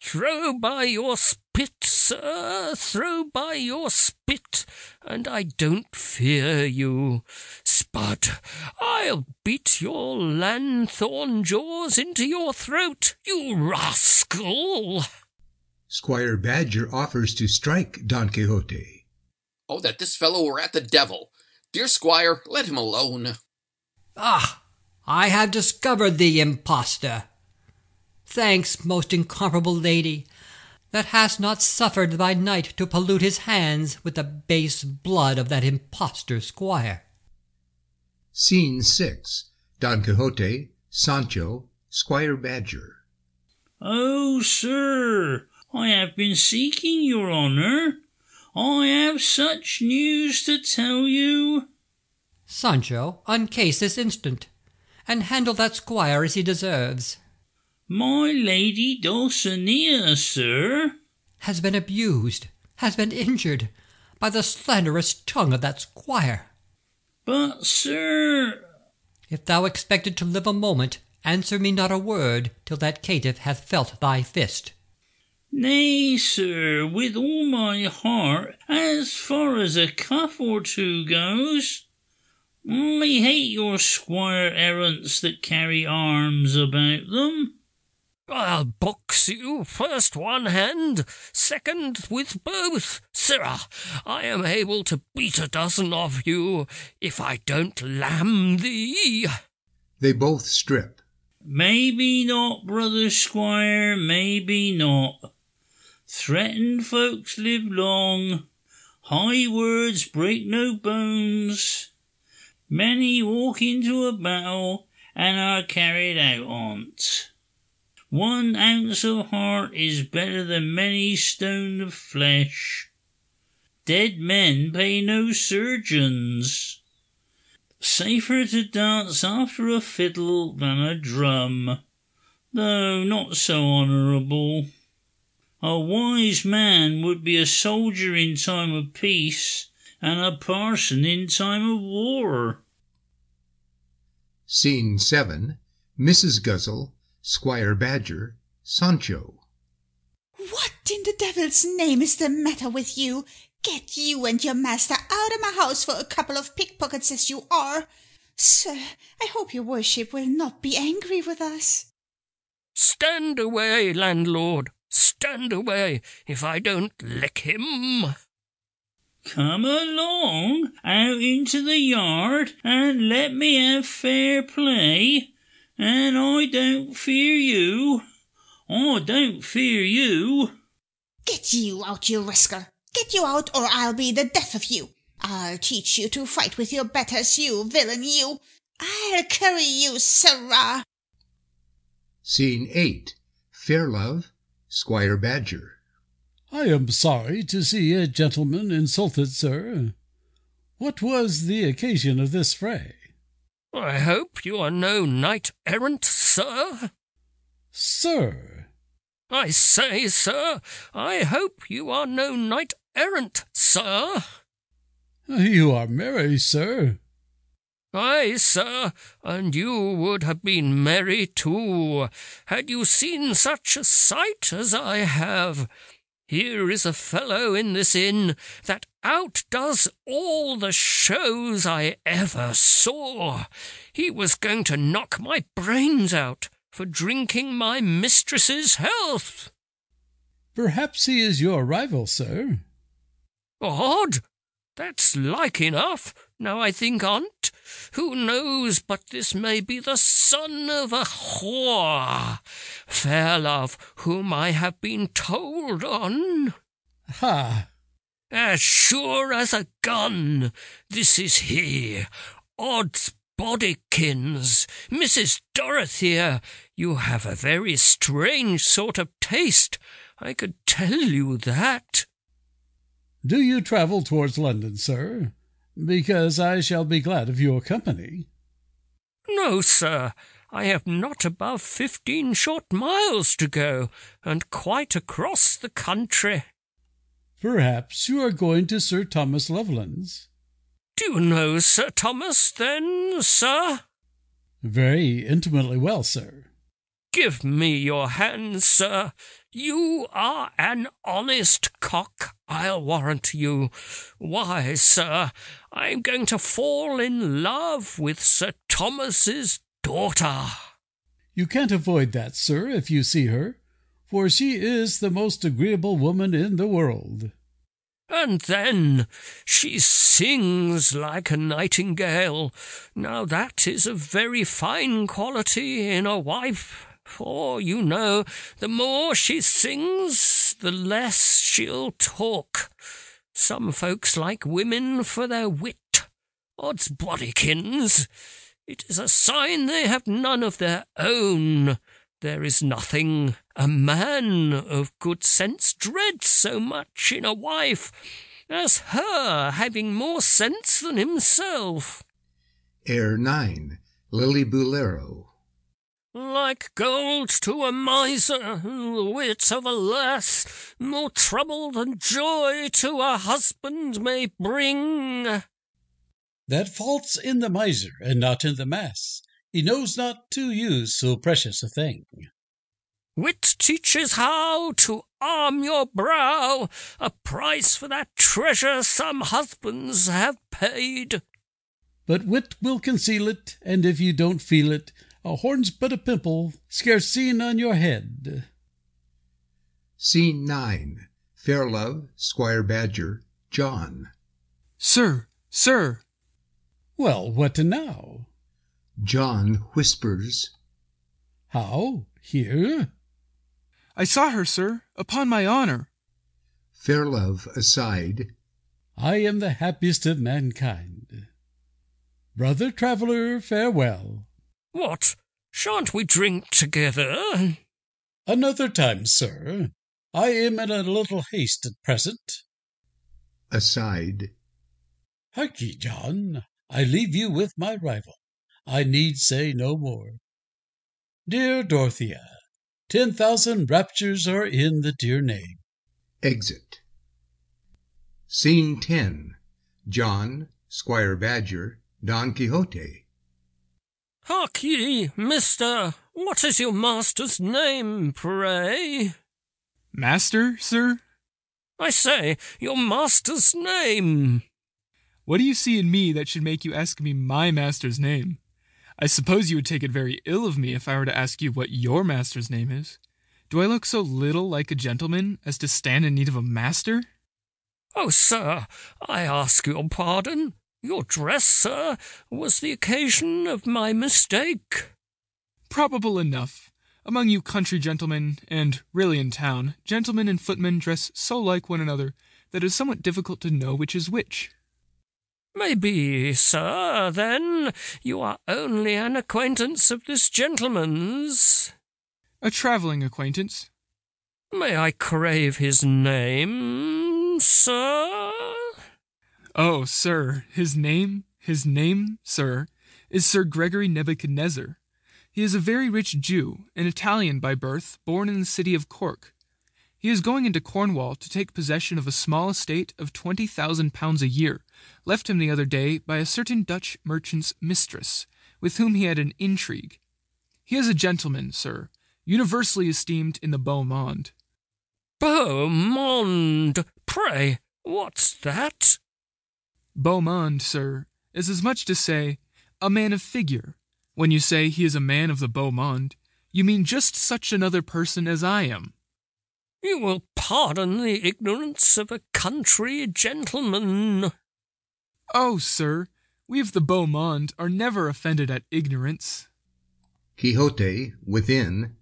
Throw by your spit, sir, throw by your spit, and I don't fear you. Spud, I'll beat your lanthorn jaws into your throat, you rascal. Squire Badger offers to strike Don Quixote. Oh, that this fellow were at the devil! Dear squire, let him alone. Ah, I have discovered thee, impostor. Thanks, most incomparable lady, that hast not suffered thy knight to pollute his hands with the base blood of that impostor squire. Scene 6. Don Quixote, Sancho, Squire Badger. Oh, sir, I have been seeking your honour. I have such news to tell you. Sancho, uncase this instant, and handle that squire as he deserves. My lady Dulcinea, sir, has been abused, has been injured, by the slanderous tongue of that squire. But, sir... If thou expected to live a moment, answer me not a word till that caitiff hath felt thy fist. Nay, sir, with all my heart, as far as a cuff or two goes. I hate your squire-errants that carry arms about them. I'll box you, first one hand, second with both. Sirrah, I am able to beat a dozen of you, if I don't lam thee. They both strip. Maybe not, brother squire, maybe not. Threatened folks live long, high words break no bones. Many walk into a battle, and are carried out on't. 1 ounce of heart is better than many stone of flesh. Dead men pay no surgeons. Safer to dance after a fiddle than a drum, though not so honourable. A wise man would be a soldier in time of peace, and a parson in time of war. Scene 7. Mrs. Guzzle, Squire Badger, Sancho. What in the devil's name is the matter with you? Get you and your master out of my house for a couple of pickpockets as you are. Sir, I hope your worship will not be angry with us. Stand away, landlord, stand away, if I don't lick him. Come along out into the yard and let me have fair play, and I don't fear you. I don't fear you. Get you out, you rascal. Get you out, or I'll be the death of you. I'll teach you to fight with your betters, you villain, you. I'll curry you, sirrah. Scene 8. Fairlove, Squire Badger. I am sorry to see a gentleman insulted, sir. What was the occasion of this fray? I hope you are no knight-errant, sir? Sir! I say, sir, I hope you are no knight-errant, sir? You are merry, sir. Ay, sir, and you would have been merry too, had you seen such a sight as I have. Here is a fellow in this inn that outdoes all the shows I ever saw. He was going to knock my brains out for drinking my mistress's health. Perhaps he is your rival, sir. Odd! That's like enough, now I think on't. Who knows but this may be the son of a whore, fair love, whom I have been told on? Ha! As sure as a gun, this is he, Odds Bodykins, Mrs. Dorothea. You have a very strange sort of taste, I could tell you that. Do you travel towards London, sir? Because I shall be glad of your company. No, sir, I have not above 15 short miles to go, and quite across the country. Perhaps you are going to Sir Thomas Loveland's. Do you know Sir Thomas, then, sir? Very intimately well, sir. Give me your hand, sir. You are an honest cock, I'll warrant you. Why, sir, I'm going to fall in love with Sir Thomas's daughter. You can't avoid that, sir, if you see her, for she is the most agreeable woman in the world. And then she sings like a nightingale. Now that is a very fine quality in a wife. For, you know, the more she sings, the less she'll talk. Some folks like women for their wit. Odds bodykins! It is a sign they have none of their own. There is nothing a man of good sense dreads so much in a wife as her having more sense than himself. Air 9, Lillibulero. Like gold to a miser, the wit of a lass, more trouble than joy to a husband may bring. That fault's in the miser, and not in the mass. He knows not to use so precious a thing. Wit teaches how to arm your brow, a price for that treasure some husbands have paid. But wit will conceal it, and if you don't feel it, a horn's but a pimple, scarce seen on your head. Scene 9. Fairlove, Squire Badger, John. Sir, sir. Well, what now? John whispers. How? Here? I saw her, sir, upon my honour. Fairlove aside. I am the happiest of mankind. Brother traveller, farewell. What? Shan't we drink together? Another time, sir. I am in a little haste at present. Aside. Hark ye, John, I leave you with my rival. I need say no more. Dear Dorothea, 10,000 raptures are in the dear name. Exit. Scene 10. John, Squire Badger, Don Quixote. Hark ye, mister, what is your master's name, pray? Master, sir? I say, your master's name. What do you see in me that should make you ask me my master's name? I suppose you would take it very ill of me if I were to ask you what your master's name is. Do I look so little like a gentleman as to stand in need of a master? Oh, sir, I ask your pardon. Your dress, sir, was the occasion of my mistake. Probable enough. Among you country gentlemen, and really in town, gentlemen and footmen dress so like one another that it is somewhat difficult to know which is which. Maybe, sir, then, you are only an acquaintance of this gentleman's. A travelling acquaintance. May I crave his name, sir? Oh, sir, his name, sir, is Sir Gregory Nebuchadnezzar. He is a very rich Jew, an Italian by birth, born in the city of Cork. He is going into Cornwall to take possession of a small estate of £20,000 a year, left him the other day by a certain Dutch merchant's mistress, with whom he had an intrigue. He is a gentleman, sir, universally esteemed in the beau monde. Beau monde? Pray, what's that? Beau monde, sir, is as much to say, a man of figure. When you say he is a man of the beau monde, you mean just such another person as I am. You will pardon the ignorance of a country gentleman. Oh, sir, we of the beau monde are never offended at ignorance. Quixote, within.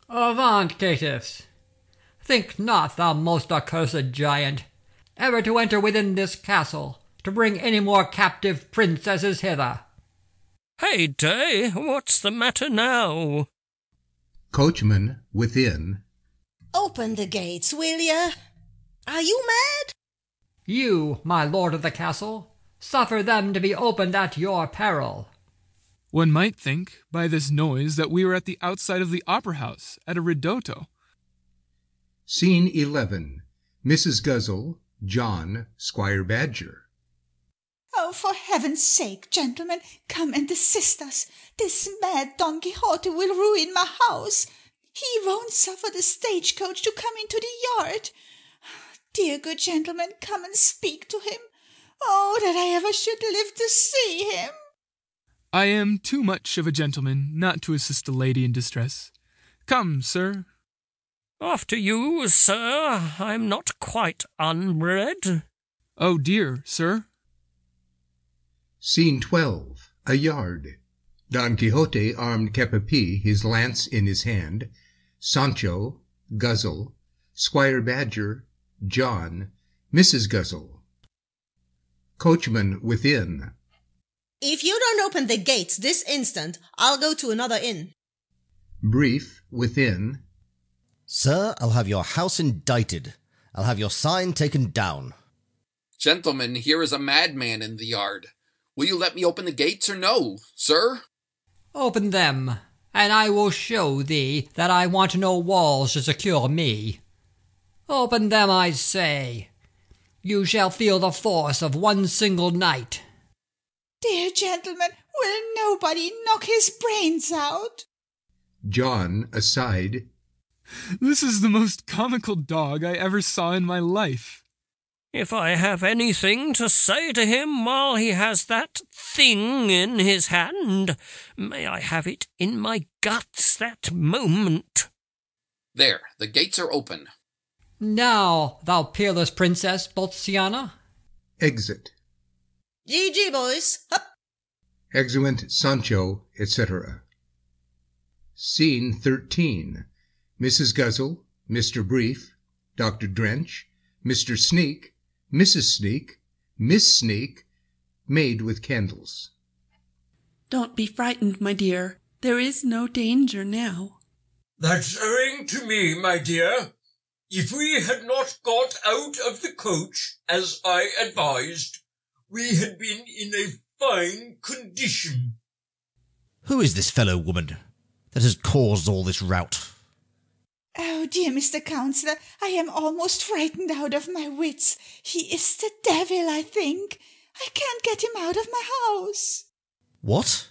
Avaunt, caitiffs! Think not, thou most accursed giant, ever to enter within this castle, to bring any more captive princesses hither. Heyday, what's the matter now? Coachman, within. Open the gates, will ya? Are you mad? You, my lord of the castle, suffer them to be opened at your peril. One might think, by this noise, that we were at the outside of the opera house, at a ridotto. Scene 11. Mrs. Guzzle, John, Squire Badger. Oh, for heaven's sake, gentlemen, come and assist us. This mad Don Quixote will ruin my house. He won't suffer the stagecoach to come into the yard. Dear good gentlemen, come and speak to him. Oh, that I ever should live to see him. I am too much of a gentleman not to assist a lady in distress. Come, sir. After you, sir. I'm not quite unbred. Oh dear, sir. Scene 12. A yard. Don Quixote armed cap a pie, his lance in his hand. Sancho, Guzzle, Squire Badger, John, Mrs. Guzzle. Coachman, within. If you don't open the gates this instant, I'll go to another inn. Brief, within. Sir, I'll have your house indicted. I'll have your sign taken down. Gentlemen, here is a madman in the yard. Will you let me open the gates or no, sir? Open them, and I will show thee that I want no walls to secure me. Open them, I say. You shall feel the force of one single night. Dear gentlemen, will nobody knock his brains out? John, aside. This is the most comical dog I ever saw in my life. If I have anything to say to him while he has that thing in his hand, may I have it in my guts that moment. There, the gates are open. Now, thou peerless princess, Bolziana. Exit. GG, boys. Hup. Exeunt Sancho, etc. Scene 13. Mrs. Guzzle, Mr. Brief, Dr. Drench, Mr. Sneak, Mrs. Sneak, Miss Sneak, maid with candles. Don't be frightened, my dear. There is no danger now. That's owing to me, my dear. If we had not got out of the coach, as I advised, we had been in a fine condition. Who is this fellow woman that has caused all this rout? Oh, dear Mr. Counselor, I am almost frightened out of my wits. He is the devil, I think. I can't get him out of my house. What?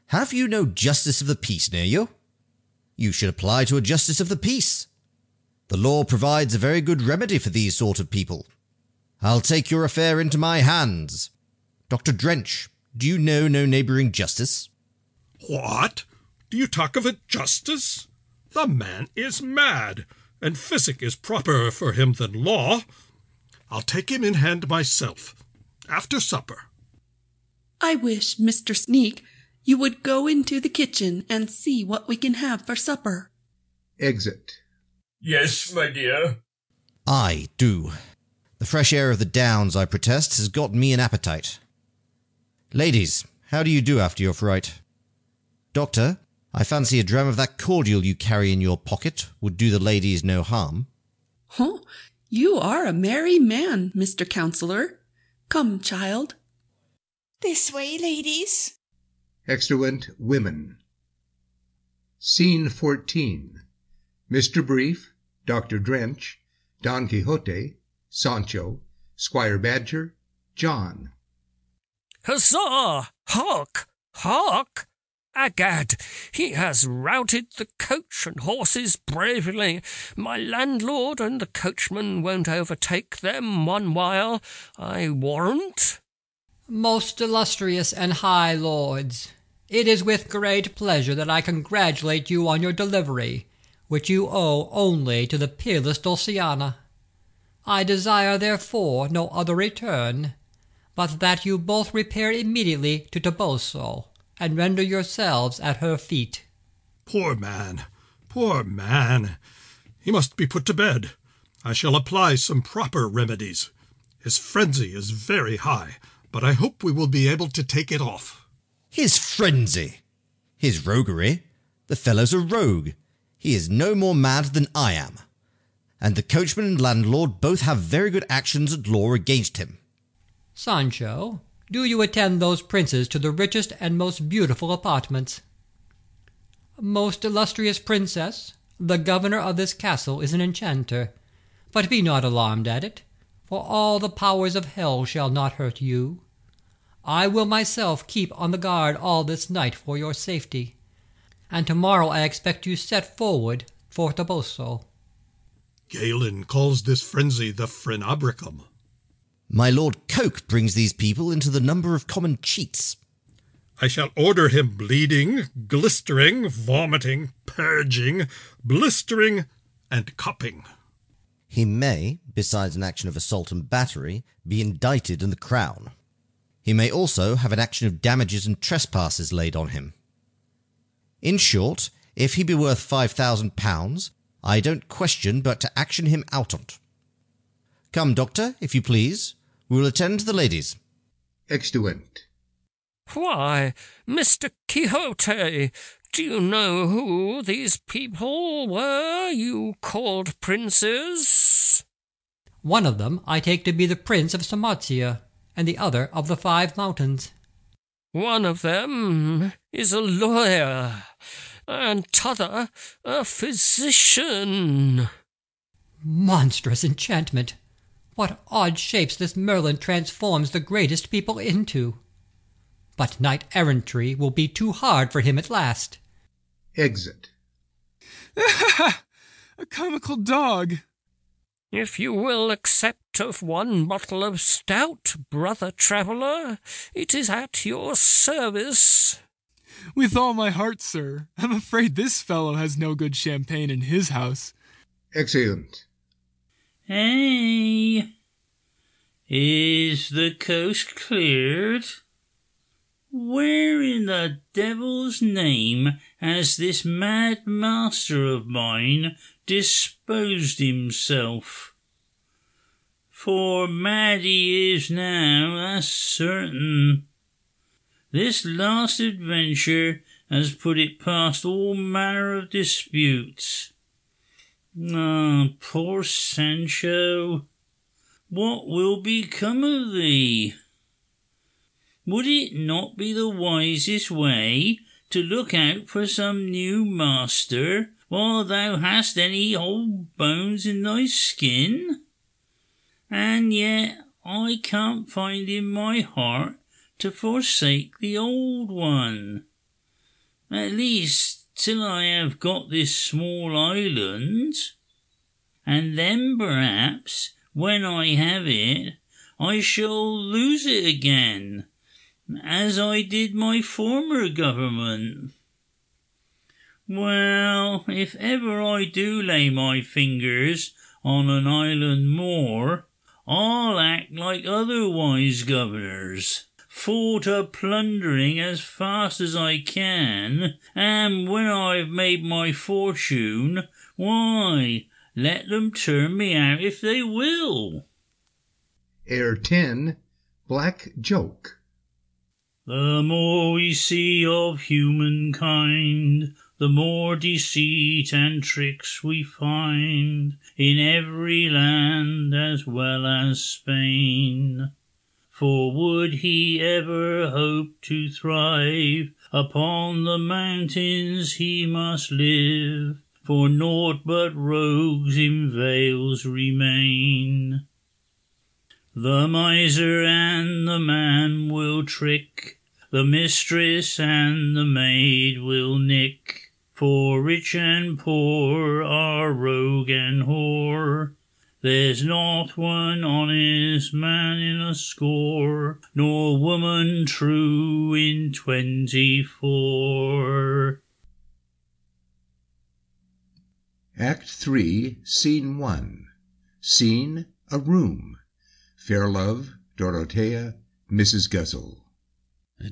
Have you no justice of the peace near you? You should apply to a justice of the peace. The law provides a very good remedy for these sort of people. I'll take your affair into my hands. Dr. Drench, do you know no neighbouring justice? What? Do you talk of a justice? The man is mad, and physic is properer for him than law. I'll take him in hand myself, after supper. I wish, Mr. Sneak, you would go into the kitchen and see what we can have for supper. Exit. Yes, my dear. I do. The fresh air of the downs, I protest, has got me an appetite. Ladies, how do you do after your fright? Doctor, I fancy a dram of that cordial you carry in your pocket would do the ladies no harm. Oh, you are a merry man, Mr. Counselor. Come, child. This way, ladies. Extrawent Women. Scene 14. Mr. Brief, Dr. Drench, Don Quixote, Sancho, Squire Badger, John. Huzzah! Hark! Hark! Agad, he has routed the coach and horses bravely. My landlord and the coachman won't overtake them one while, I warrant. Most illustrious and high lords, it is with great pleasure that I congratulate you on your delivery, which you owe only to the peerless Dulciana. I desire therefore no other return, but that you both repair immediately to Toboso, and render yourselves at her feet. Poor man, poor man. He must be put to bed. I shall apply some proper remedies. His frenzy is very high, but I hope we will be able to take it off. His frenzy? His roguery? The fellow's a rogue. He is no more mad than I am. And the coachman and landlord both have very good actions at law against him. Sancho, do you attend those princes to the richest and most beautiful apartments. Most illustrious princess, the governor of this castle is an enchanter, but be not alarmed at it, for all the powers of hell shall not hurt you. I will myself keep on the guard all this night for your safety, and tomorrow I expect you set forward for Toboso. Galen calls this frenzy the Phrenabricum. My Lord Coke brings these people into the number of common cheats. I shall order him bleeding, glistering, vomiting, purging, blistering, and cupping. He may, besides an action of assault and battery, be indicted in the crown. He may also have an action of damages and trespasses laid on him. In short, if he be worth £5,000, I don't question but to action him out on't. Come, doctor, if you please. We will attend to the ladies. Extrawent. Why, Mr. Quixote, do you know who these people were you called princes? One of them I take to be the Prince of Sarmatia, and the other of the 5 Mountains. One of them is a lawyer, and t'other a physician. Monstrous enchantment! What odd shapes this Merlin transforms the greatest people into! But knight-errantry will be too hard for him at last. Exit. A comical dog. If you will accept of 1 bottle of stout, brother traveller, it is at your service. With all my heart, sir. I'm afraid this fellow has no good champagne in his house. Exeunt. Hey, is the coast cleared? Where in the devil's name has this mad master of mine disposed himself? For mad he is now, that's certain. This last adventure has put it past all manner of disputes. Ah, poor Sancho, what will become of thee? Would it not be the wisest way to look out for some new master while thou hast any old bones in thy skin? And yet I can't find in my heart to forsake the old one, at least till I have got this small island, and then perhaps, when I have it, I shall lose it again, as I did my former government. Well, if ever I do lay my fingers on an island more, I'll act like other wise governors, fall to plundering as fast as I can, and when I've made my fortune, why, let them turn me out if they will. Air 10, Black Joke. The more we see of humankind, the more deceit and tricks we find in every land as well as Spain. For would he ever hope to thrive upon the mountains he must live, for naught but rogues in vales remain. The miser and the man will trick, the mistress and the maid will nick, for rich and poor are rogue and whore. There's not one honest man in a score, nor woman true in 24. Act 3, Scene 1. Scene, a room. Fair love, Dorothea, Mrs. Guzzle.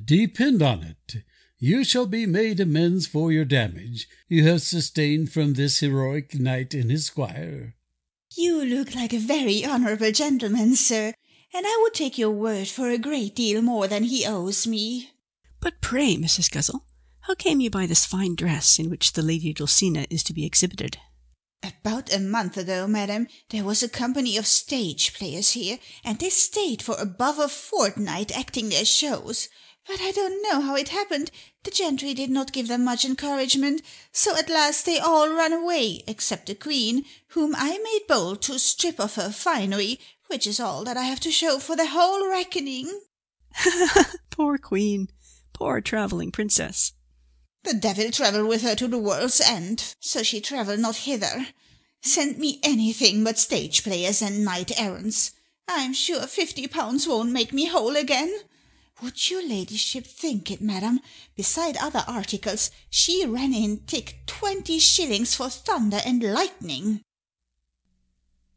Depend on it, you shall be made amends for your damage you have sustained from this heroic knight and his squire. You look like a very honourable gentleman, sir, and I would take your word for a great deal more than he owes me. But pray, Mrs. Guzzle, how came you by this fine dress in which the Lady Dulcina is to be exhibited? About a month ago, madam, there was a company of stage players here, and they stayed for above a fortnight acting their shows. But I don't know how it happened. The gentry did not give them much encouragement, so at last they all ran away, except the queen, whom I made bold to strip of her finery, which is all that I have to show for the whole reckoning. Poor queen, poor travelling princess. The devil travel with her to the world's end, so she travel not hither. Send me anything but stage players and knight-errants. I'm sure £50 won't make me whole again. Would your ladyship think it, madam? Beside other articles, she ran in tick 20 shillings for thunder and lightning.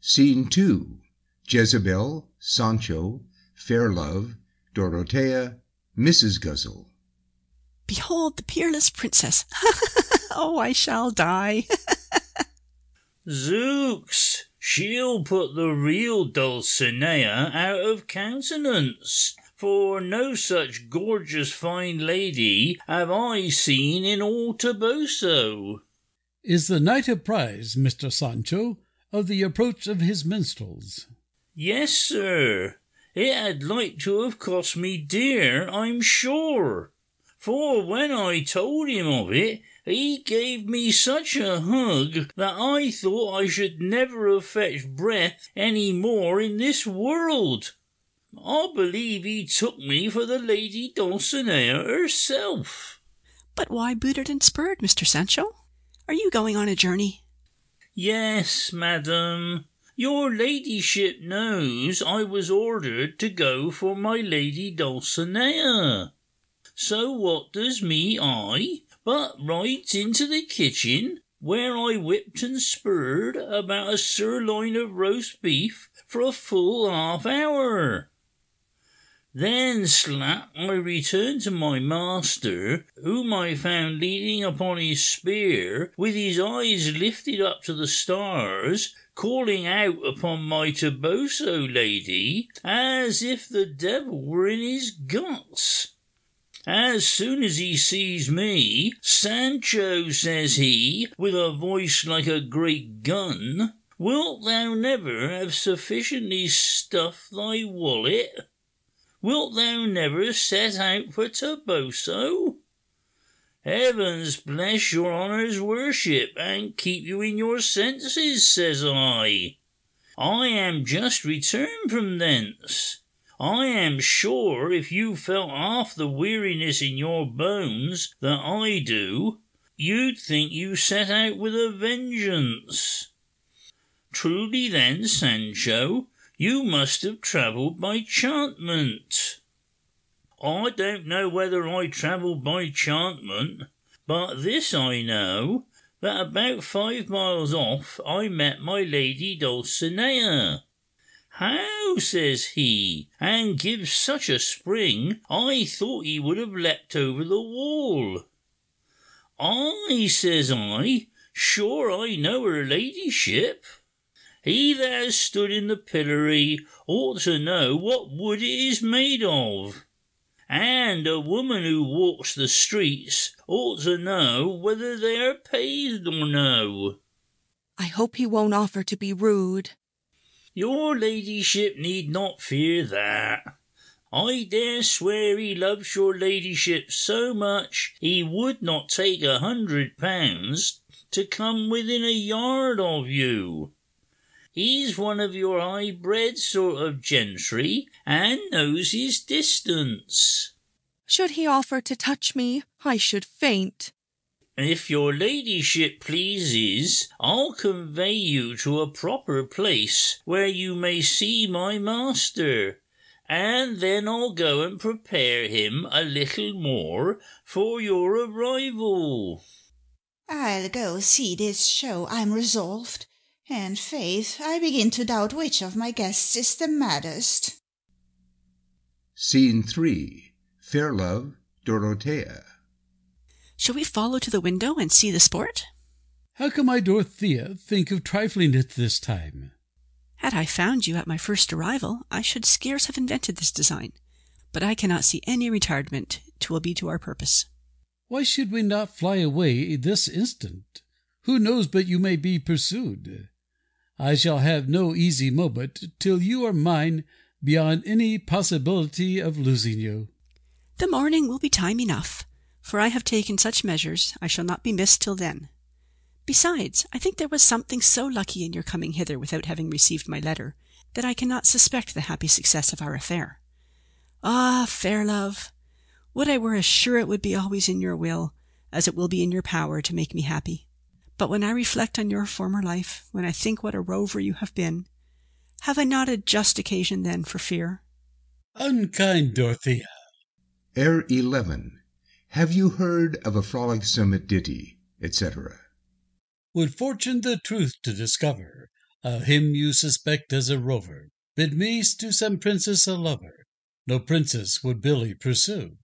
Scene 2. Jezebel, Sancho, Fair love, Dorothea, Mrs. Guzzle. Behold the peerless princess. Oh, I shall die. Zooks! She'll put the real Dulcinea out of countenance, for no such gorgeous fine lady have I seen in all Toboso. Is the knight apprised, Mr. Sancho, of the approach of his minstrels? Yes, sir. It had like to have cost me dear, I'm sure. For when I told him of it, he gave me such a hug that I thought I should never have fetched breath any more in this world. I believe he took me for the Lady Dulcinea herself. But why booted and spurred, Mr. Sancho? Are you going on a journey? Yes, madam. Your ladyship knows I was ordered to go for my Lady Dulcinea. So what does me eye but right into the kitchen, where I whipped and spurred about a sirloin of roast beef for a full half-hour. Then slap I returned to my master, whom I found leaning upon his spear, with his eyes lifted up to the stars, calling out upon my Toboso lady, as if the devil were in his guts. As soon as he sees me, Sancho, says he, with a voice like a great gun, wilt thou never have sufficiently stuffed thy wallet? Wilt thou never set out for Toboso? Heavens bless your honour's worship, and keep you in your senses, says I. I am just returned from thence. I am sure if you felt half the weariness in your bones that I do, you'd think you set out with a vengeance. Truly then, Sancho, you must have travelled by chantment. I don't know whether I travelled by chantment, but this I know, that about 5 miles off I met my Lady Dulcinea. How, says he, and gives such a spring, I thought he would have leapt over the wall. I, says I, sure I know her ladyship. He that has stood in the pillory ought to know what wood it is made of. And a woman who walks the streets ought to know whether they are paved or no. I hope he won't offer to be rude. Your ladyship need not fear that. I dare swear he loves your ladyship so much he would not take £100 to come within a yard of you. He's one of your high-bred sort of gentry, and knows his distance. Should he offer to touch me, I should faint. If your ladyship pleases, I'll convey you to a proper place where you may see my master, and then I'll go and prepare him a little more for your arrival. I'll go see this show, I'm resolved. And faith, I begin to doubt which of my guests is the maddest. Scene 3. Fairlove, Dorothea. Shall we follow to the window and see the sport? How can my Dorothea think of trifling at this time? Had I found you at my first arrival, I should scarce have invented this design. But I cannot see any retardment 'twill be to our purpose. Why should we not fly away this instant? Who knows but you may be pursued? I shall have no easy moment till you are mine beyond any possibility of losing you. The morning will be time enough, for I have taken such measures I shall not be missed till then. Besides, I think there was something so lucky in your coming hither without having received my letter, that I cannot suspect the happy success of our affair. Ah, fair love, would I were as sure it would be always in your will, as it will be in your power, to make me happy. But when I reflect on your former life, when I think what a rover you have been, have I not a just occasion then for fear? Unkind Dorothea. Air 11. Have you heard of a frolicsome ditty, etc.? Would fortune the truth to discover, of him you suspect as a rover, bid me to some princess a lover, no princess would Billy pursue.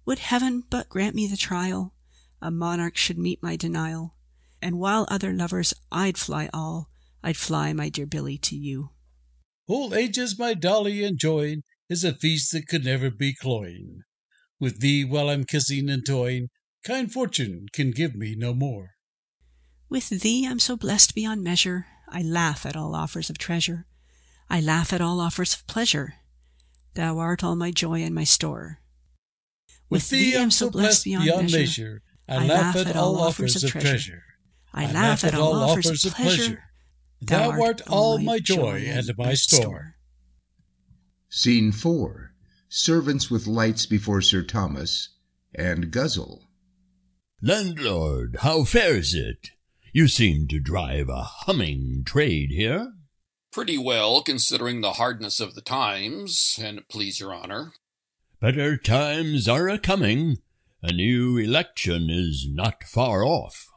Would heaven but grant me the trial, a monarch should meet my denial, and while other lovers I'd fly all, I'd fly, my dear Billy, to you. Whole ages my dolly enjoying is a feast that could never be cloying. With thee while I'm kissing and toying, kind fortune can give me no more. With thee I'm so blessed beyond measure, I laugh at all offers of treasure, I laugh at all offers of pleasure. Thou art all my joy and my store. With thee I'm so blessed beyond measure, I laugh at all offers of treasure. I laugh at all offers of pleasure. Thou art all my joy and my store. Scene 4. Servants with lights before Sir Thomas and Guzzle. Landlord, how fares it? You seem to drive a humming trade here. Pretty well, considering the hardness of the times, and please your honour. Better times are a-coming. A new election is not far off.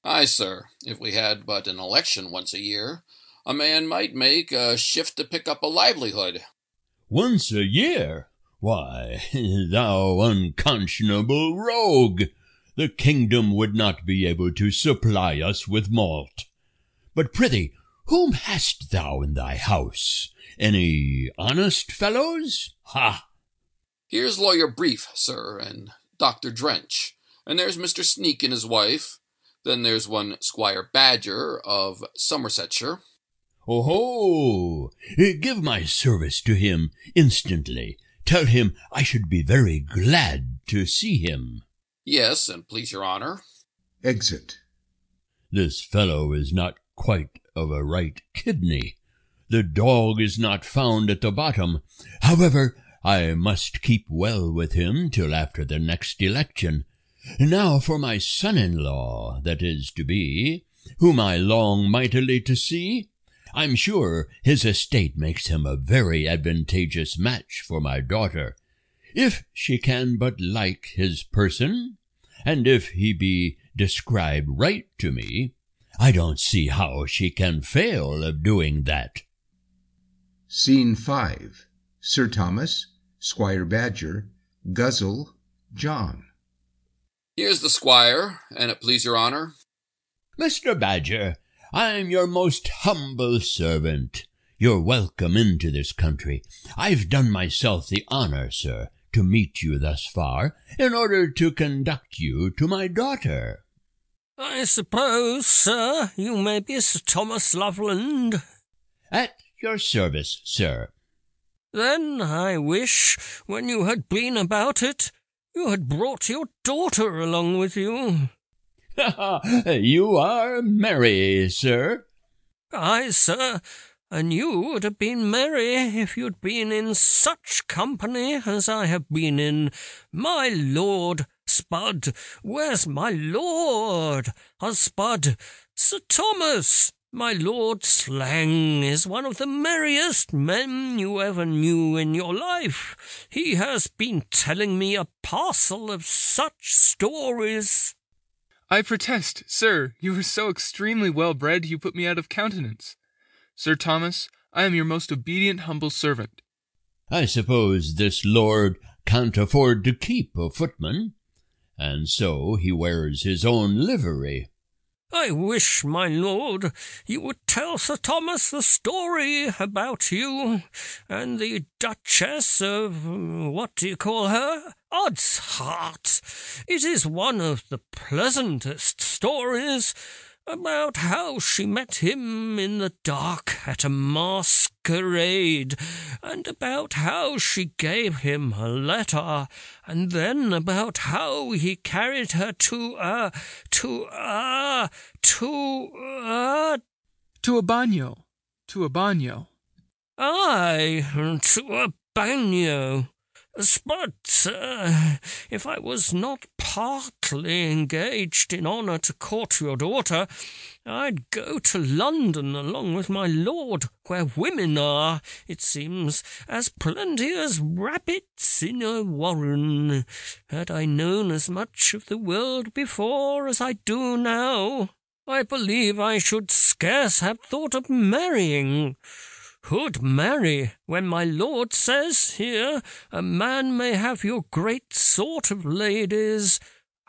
Aye, sir, if we had but an election once a year, a man might make a shift to pick up a livelihood. Once a year? Why, thou unconscionable rogue! The kingdom would not be able to supply us with malt. But prithee, whom hast thou in thy house? Any honest fellows? Ha! Here's Lawyer Brief, sir, and Dr. Drench, and there's Mr. Sneak and his wife. Then there's one Squire Badger of Somersetshire. Oh-ho! Give my service to him instantly. Tell him I should be very glad to see him. Yes, and please your honour. Exit. This fellow is not quite of a right kidney. The dog is not found at the bottom. However, I must keep well with him till after the next election. Now for my son-in-law, that is to be, whom I long mightily to see. I'm sure his estate makes him a very advantageous match for my daughter, if she can but like his person, and if he be described right to me, I don't see how she can fail of doing that. Scene 5. Sir Thomas, Squire Badger, Guzzle, John. Here's the squire, and it please your honour. Mr. Badger, I'm your most humble servant. You're welcome into this country. I've done myself the honour, sir, to meet you thus far in order to conduct you to my daughter. I suppose, sir, you may be Sir Thomas Loveland. At your service, sir. Then I wish, when you had been about it, you had brought your daughter along with you. You are merry, sir. Aye, sir, and you would have been merry if you'd been in such company as I have been in. My lord, Spud, where's my lord? Spud, Sir Thomas, my lord Slang is one of the merriest men you ever knew in your life. He has been telling me a parcel of such stories. I protest, sir, you are so extremely well bred you put me out of countenance. Sir Thomas, I am your most obedient humble servant. I suppose this lord can't afford to keep a footman, and so he wears his own livery. I wish, my lord, you would tell Sir Thomas the story about you and the Duchess of, what do you call her? Odds heart! It is one of the pleasantest stories about how she met him in the dark at a masquerade, and about how she gave him a letter, and then about how he carried her to a bagno. To a bagno. Aye, to a bagno. But, if I was not partly engaged in honour to court your daughter, I'd go to London along with my lord, where women are, it seems, as plenty as rabbits in a warren. Had I known as much of the world before as I do now, I believe I should scarce have thought of marrying. Who'd marry when my lord says here a man may have your great sort of ladies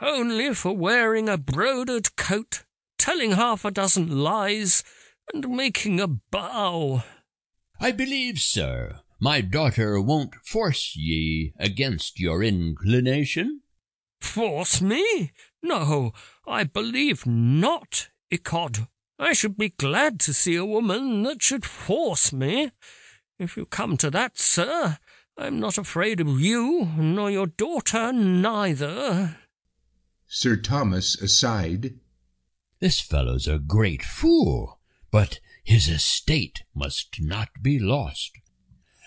only for wearing a broidered coat, telling half a dozen lies, and making a bow? I believe, sir, my daughter won't force ye against your inclination. Force me? No, I believe not, ecod. I should be glad to see a woman that should force me. If you come to that, sir, I'm not afraid of you, nor your daughter neither. Sir Thomas aside. This fellow's a great fool, but his estate must not be lost.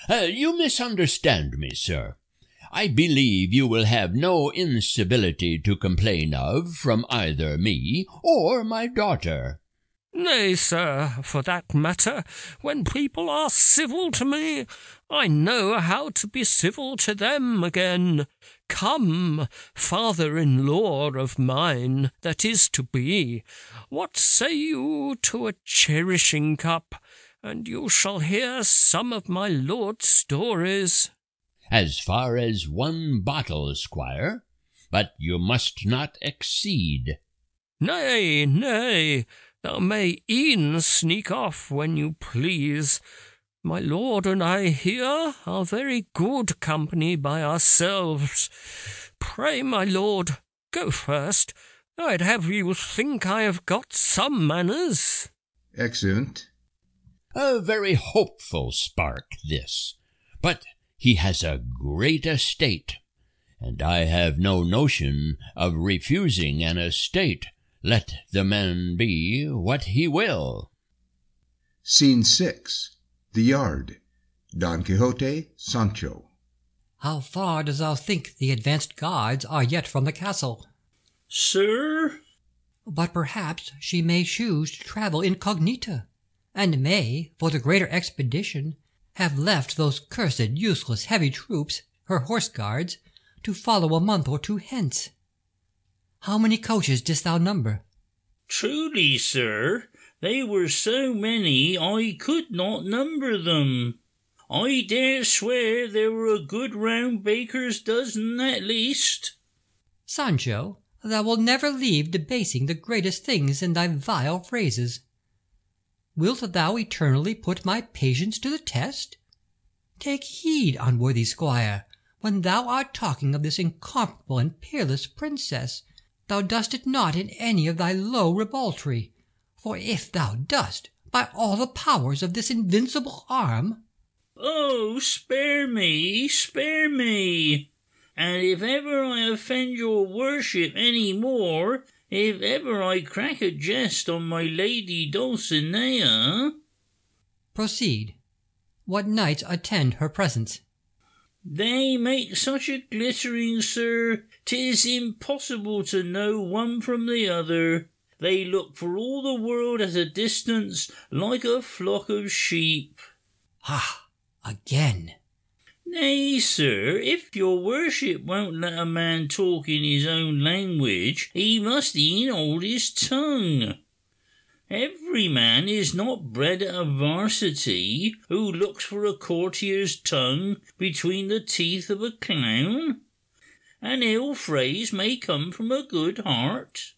You misunderstand me, sir. I believe you will have no incivility to complain of from either me or my daughter. Nay, sir, for that matter, when people are civil to me, I know how to be civil to them again. Come, father-in-law of mine that is to be, what say you to a cherishing cup, and you shall hear some of my lord's stories. As far as 1 bottle, squire, but you must not exceed. Nay, nay, thou may e'en sneak off when you please. My lord and I here are very good company by ourselves. Pray, my lord, go first. I'd have you think I have got some manners. Excellent. A very hopeful spark, this. But he has a great estate, and I have no notion of refusing an estate, let the man be what he will. Scene 6. The Yard. Don Quixote, Sancho. How far dost thou think the advanced guards are yet from the castle? Sir? But perhaps she may choose to travel incognita, and may, for the greater expedition, have left those cursed useless heavy troops, her horse guards, to follow a month or two hence. How many coaches didst thou number? Truly, sir, they were so many I could not number them. I dare swear there were a good round baker's dozen at least. Sancho, thou wilt never leave debasing the greatest things in thy vile phrases. Wilt thou eternally put my patience to the test? Take heed, unworthy squire, when thou art talking of this incomparable and peerless princess, thou dost it not in any of thy low ribaldry, for if thou dost, by all the powers of this invincible arm—" "Oh, spare me, spare me! And if ever I offend your worship any more, if ever I crack a jest on my lady Dulcinea—" "Proceed. What knights attend her presence?" "They make such a glittering, sir, 'tis impossible to know one from the other. They look for all the world at a distance, like a flock of sheep." "Ah, again!" "Nay, sir, if your worship won't let a man talk in his own language, he must e'en hold his tongue. Every man is not bred at a varsity who looks for a courtier's tongue between the teeth of a clown. An ill phrase may come from a good heart.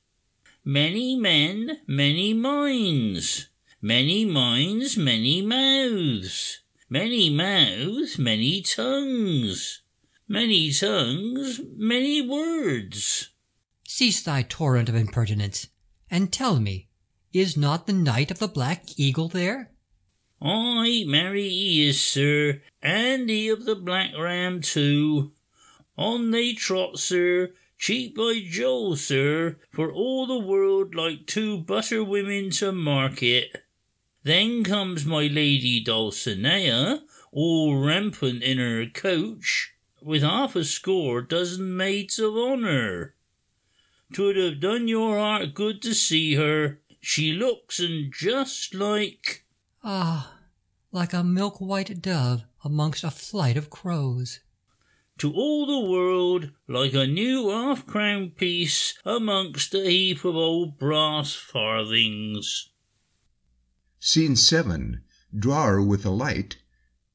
Many men, many minds. Many minds, many mouths. Many mouths, many tongues. Many tongues, many words." "Cease thy torrent of impertinence, and tell me, is not the Knight of the Black Eagle there?" "Ay, marry he is, sir, and he of the Black Ram too. On they trot, sir, cheek by jowl, sir, for all the world like two butter women to market. Then comes my lady Dulcinea, all rampant in her coach, with half a score dozen maids of honour. 'Twould have done your heart good to see her. She looks and just like—" "Ah, like a milk-white dove amongst a flight of crows." "To all the world like a new half-crown piece amongst a heap of old brass farthings." Scene 7. Drawer with a light.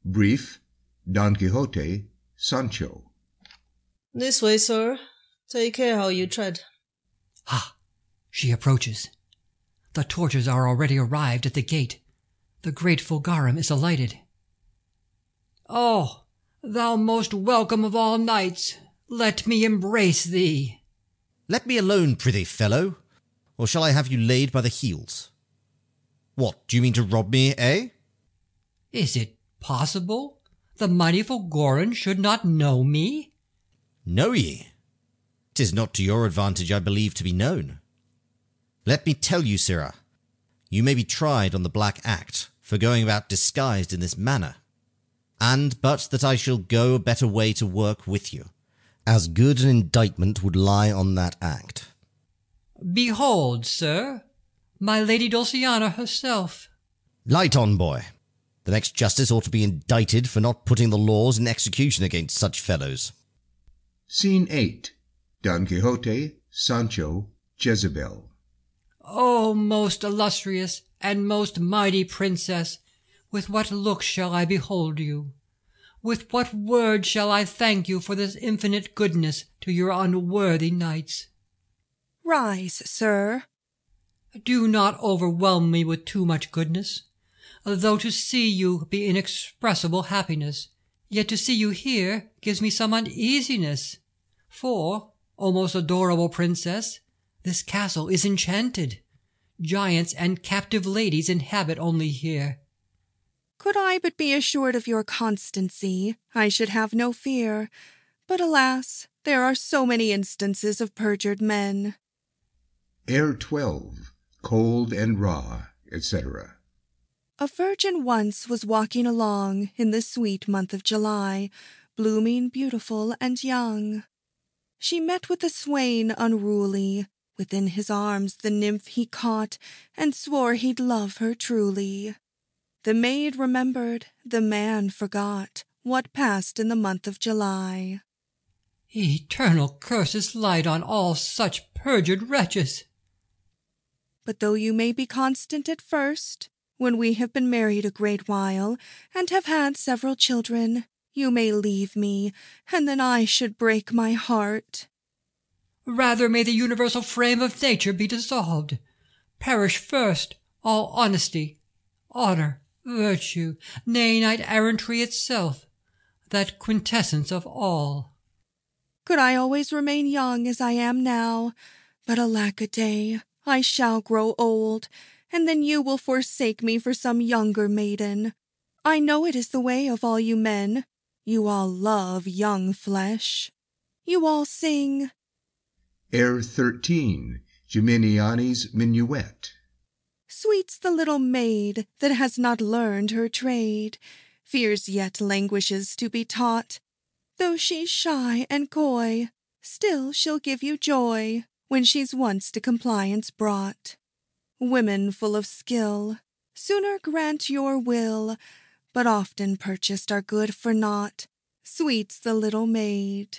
Brief. Don Quixote, Sancho. "This way, sir. Take care how you tread." "Ah, she approaches. The torches are already arrived at the gate. The grateful garum is alighted. Oh, thou most welcome of all knights, let me embrace thee." "Let me alone, prithee, fellow, or shall I have you laid by the heels? What, do you mean to rob me, eh?" "Is it possible the mightyful Goran should not know me?" "Know ye? 'Tis not to your advantage I believe to be known. Let me tell you, sirrah, you may be tried on the Black Act for going about disguised in this manner, and but that I shall go a better way to work with you, as good an indictment would lie on that act." "Behold, sir, my lady Dulciana herself." "Light on, boy. The next justice ought to be indicted for not putting the laws in execution against such fellows." Scene 8. Don Quixote, Sancho, Jezebel. "O most illustrious and most mighty princess, with what looks shall I behold you? With what words shall I thank you for this infinite goodness to your unworthy knights?" "Rise, sir." "Do not overwhelm me with too much goodness. Though to see you be inexpressible happiness, yet to see you here gives me some uneasiness. For, O most adorable princess, this castle is enchanted. Giants and captive ladies inhabit only here." "Could I but be assured of your constancy, I should have no fear. But alas, there are so many instances of perjured men." Air 12. Cold and raw, etc. A virgin once was walking along in the sweet month of July, blooming, beautiful, and young. She met with a swain unruly. Within his arms the nymph he caught, and swore he'd love her truly. The maid remembered, the man forgot, what passed in the month of July. Eternal curses light on all such perjured wretches. But though you may be constant at first, when we have been married a great while, and have had several children, you may leave me, and then I should break my heart. Rather may the universal frame of nature be dissolved. Perish first all honesty, honour, virtue, nay, knight-errantry itself. that quintessence of all. Could I always remain young as I am now, but alack-a-day, I shall grow old, and then you will forsake me for some younger maiden. I know it is the way of all you men. You all love young flesh. You all sing. Air 13, Gimignani's Minuet. Sweet's the little maid that has not learned her trade, fears yet languishes to be taught. Though she's shy and coy, still she'll give you joy when she's once to compliance brought. Women full of skill sooner grant your will, but often purchased are good for naught. Sweet's the little maid.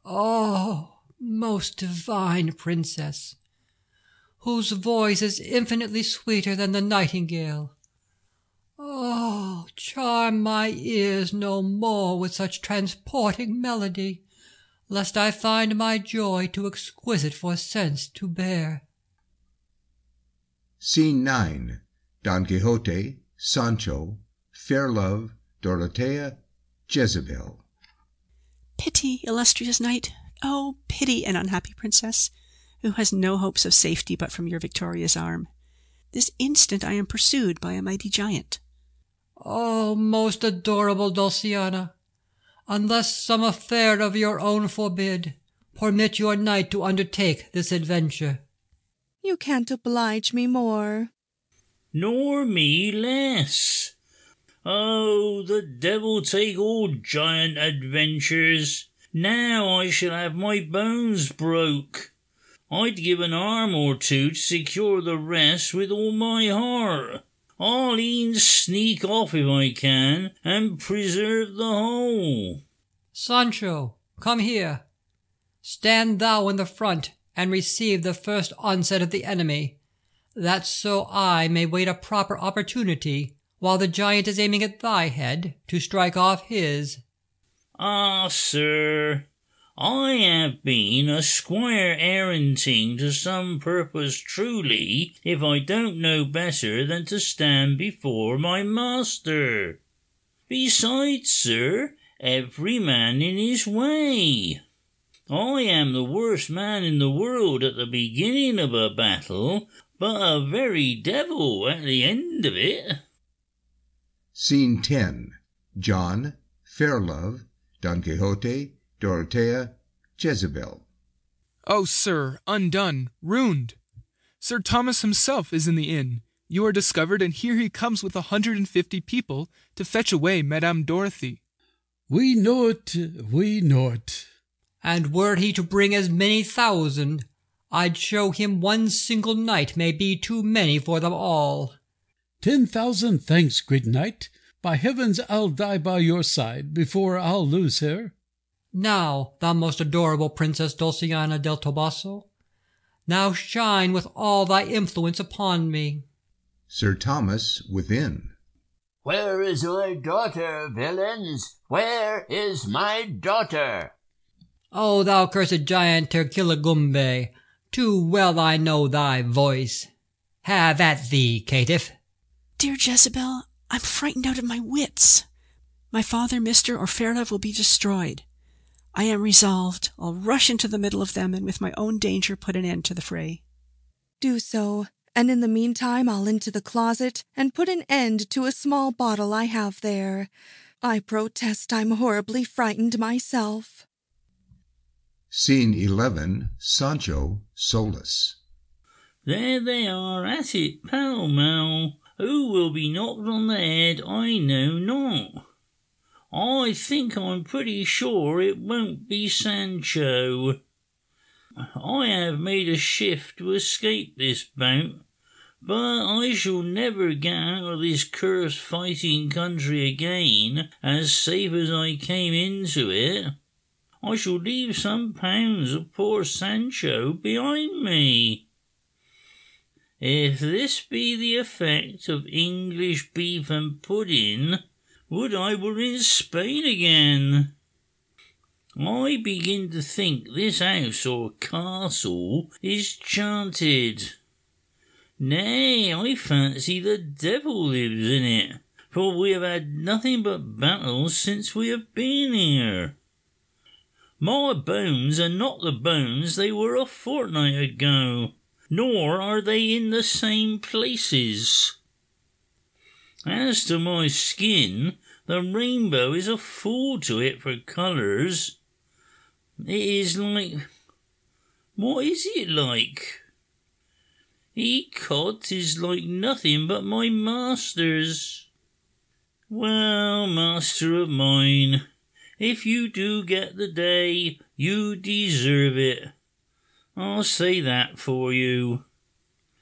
Oh, most divine princess, whose voice is infinitely sweeter than the nightingale. Oh, charm my ears no more with such transporting melody, lest I find my joy too exquisite for sense to bear. Scene 9. Don Quixote, Sancho, Fair Love, Dorotea, Jezebel. Pity, illustrious knight, oh, pity an unhappy princess, who has no hopes of safety but from your victorious arm. This instant I am pursued by a mighty giant. Oh, most adorable Dulciana, unless some affair of your own forbid, permit your knight to undertake this adventure. You can't oblige me more. Nor me less. Oh, the devil take all giant adventures. Now I shall have my bones broke. I'd give an arm or two to secure the rest with all my heart. I'll e'en sneak off if I can, and preserve the whole. Sancho, come here. Stand thou in the front, and receive the first onset of the enemy, that so I may wait a proper opportunity, while the giant is aiming at thy head, to strike off his. Ah, sir, I have been a squire erranting to some purpose truly, if I don't know better than to stand before my master. Besides, sir, every man in his way. I am the worst man in the world at the beginning of a battle, but a very devil at the end of it. Scene 10. John, Fair Love, Don Quixote, Dorotea, Jezebel. Oh, sir, undone, ruined. Sir Thomas himself is in the inn. You are discovered, and here he comes with 150 people to fetch away Madame Dorothy. We know it, we know it. And were he to bring as many thousand, I'd show him one single knight may be too many for them all. 10,000 thanks, great knight. By heavens, I'll die by your side before I'll lose her. Now, thou most adorable Princess Dulciana del Toboso, now shine with all thy influence upon me. Sir Thomas within. Where is my daughter, villains? Where is my daughter? O thou cursed giant Terquilagumbe, too well I know thy voice. Have at thee, caitiff. Dear Jezebel, I'm frightened out of my wits. My father, Mr. or Fairlove will be destroyed. I am resolved. I'll rush into the middle of them, and with my own danger put an end to the fray. Do so, and in the meantime I'll into the closet and put an end to a small bottle I have there. I protest I'm horribly frightened myself. Scene 11. Sancho, Solus. There they are at it, pell-mell. Who will be knocked on the head, I know not. I think I'm pretty sure it won't be Sancho. I have made a shift to escape this bout, but I shall never get out of this cursed fighting country again as safe as I came into it. I shall leave some pounds of poor Sancho behind me. If this be the effect of English beef and pudding, would I were in Spain again. I begin to think this house or castle is chanted. Nay, I fancy the devil lives in it, for we have had nothing but battles since we have been here. My bones are not the bones they were a fortnight ago, nor are they in the same places. As to my skin, the rainbow is a fool to it for colours. It is like... What is it like? Quixote is like nothing but my master's. Well, master of mine, if you do get the day, you deserve it. I'll say that for you.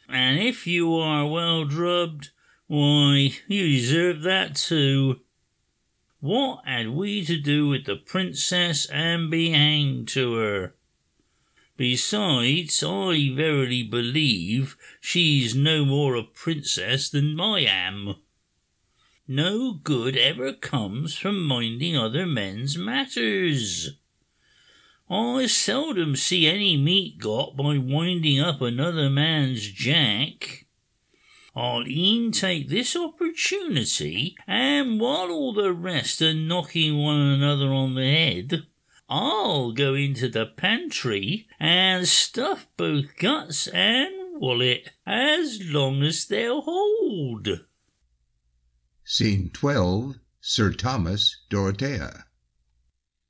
And if you are well drubbed, why, you deserve that too. What had we to do with the princess and be hanged to her? Besides, I verily believe she's no more a princess than I am. No good ever comes from minding other men's matters. I seldom see any meat got by winding up another man's jack. I'll e'en take this opportunity, and while all the rest are knocking one another on the head, I'll go into the pantry and stuff both guts and wallet as long as they'll hold. Scene 12. Sir Thomas, Dorothea.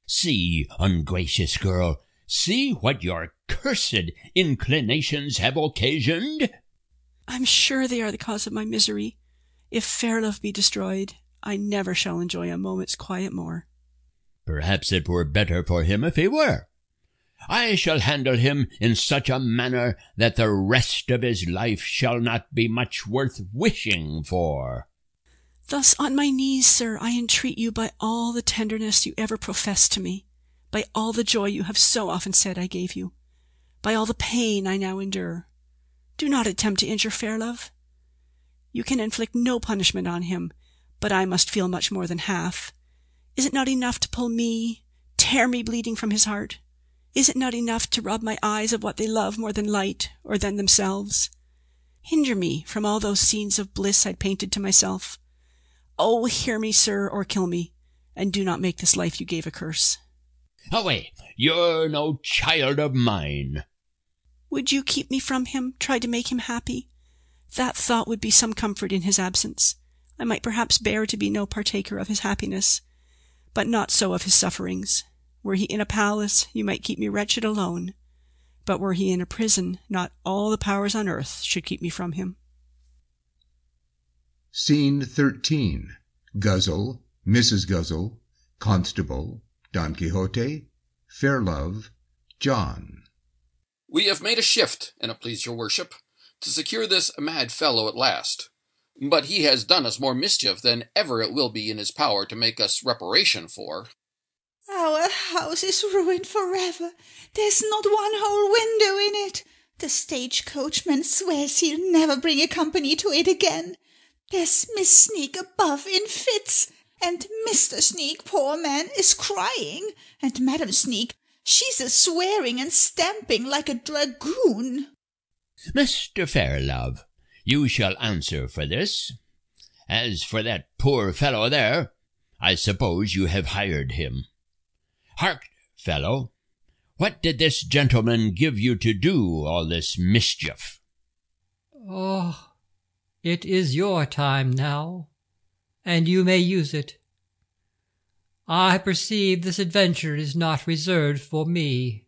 See, ungracious girl, see what your cursed inclinations have occasioned. I'm sure they are the cause of my misery. If Fairlove be destroyed, I never shall enjoy a moment's quiet more. Perhaps it were better for him if he were. I shall handle him in such a manner that the rest of his life shall not be much worth wishing for. Thus on my knees, sir, I entreat you by all the tenderness you ever professed to me, by all the joy you have so often said I gave you, by all the pain I now endure, do not attempt to injure Fairlove. You can inflict no punishment on him, but I must feel much more than half. Is it not enough to pull me, tear me bleeding from his heart? Is it not enough to rob my eyes of what they love more than light, or than themselves? Hinder me from all those scenes of bliss I'd painted to myself. Oh, hear me, sir, or kill me, and do not make this life you gave a curse. Away, you're no child of mine. Would you keep me from him, try to make him happy? That thought would be some comfort in his absence. I might perhaps bear to be no partaker of his happiness, but not so of his sufferings. Were he in a palace, you might keep me wretched alone, but were he in a prison, not all the powers on earth should keep me from him. Scene 13. Guzzle, Mrs. Guzzle, Constable, Don Quixote, Fairlove, John. We have made a shift, an it please your worship, to secure this mad fellow at last. But he has done us more mischief than ever it will be in his power to make us reparation for. Our house is ruined forever. There's not one whole window in it. The stage-coachman swears he'll never bring a company to it again. There's Miss Sneak above in fits, and Mr. Sneak, poor man, is crying, and Madam Sneak, she's a-swearing and stamping like a dragoon. Mr. Fairlove, you shall answer for this. As for that poor fellow there, I suppose you have hired him. Hark, fellow, what did this gentleman give you to do all this mischief? Oh, it is your time now, and you may use it. I perceive this adventure is not reserved for me.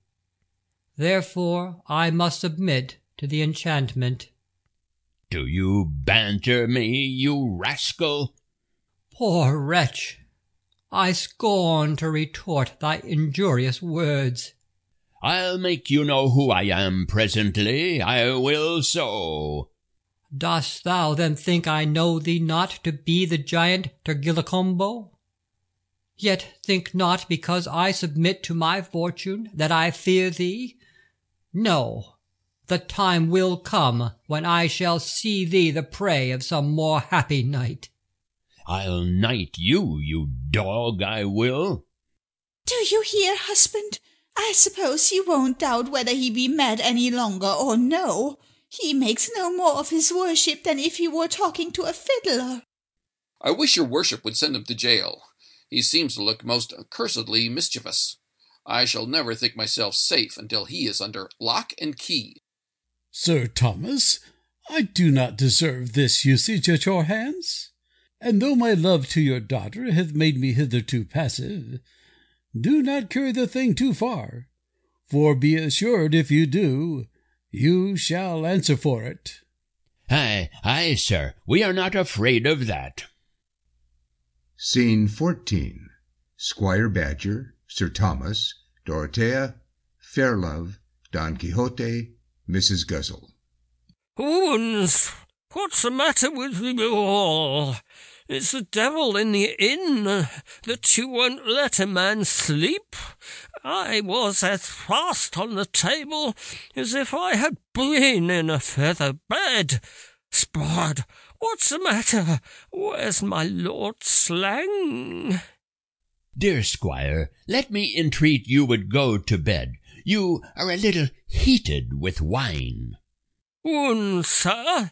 Therefore I must submit to the enchantment. Do you banter me, you rascal? Poor wretch! I scorn to retort thy injurious words. I'll make you know who I am presently, I will so. Dost thou then think I know thee not to be the giant Tergilacombo? Yet think not because I submit to my fortune that I fear thee. No, the time will come when I shall see thee the prey of some more happy knight. I'll knight you, you dog, I will. Do you hear, husband? I suppose you won't doubt whether he be mad any longer or no. He makes no more of his worship than if he were talking to a fiddler. I wish your worship would send him to jail. He seems to look most accursedly mischievous. I shall never think myself safe until he is under lock and key. Sir Thomas, I do not deserve this usage at your hands. And though my love to your daughter hath made me hitherto passive, do not carry the thing too far, for be assured if you do, you shall answer for it. Aye, sir, we are not afraid of that. Scene 14. Squire Badger, Sir Thomas, Dorothea, Fairlove, Don Quixote, Mrs. Guzzle. Wounds, what's the matter with you all? It's the devil in the inn that you won't let a man sleep. I was as fast on the table as if I had been in a feather bed. Spud, what's the matter? Where's my lord's slang? Dear squire, let me entreat you would go to bed. You are a little heated with wine. Sir,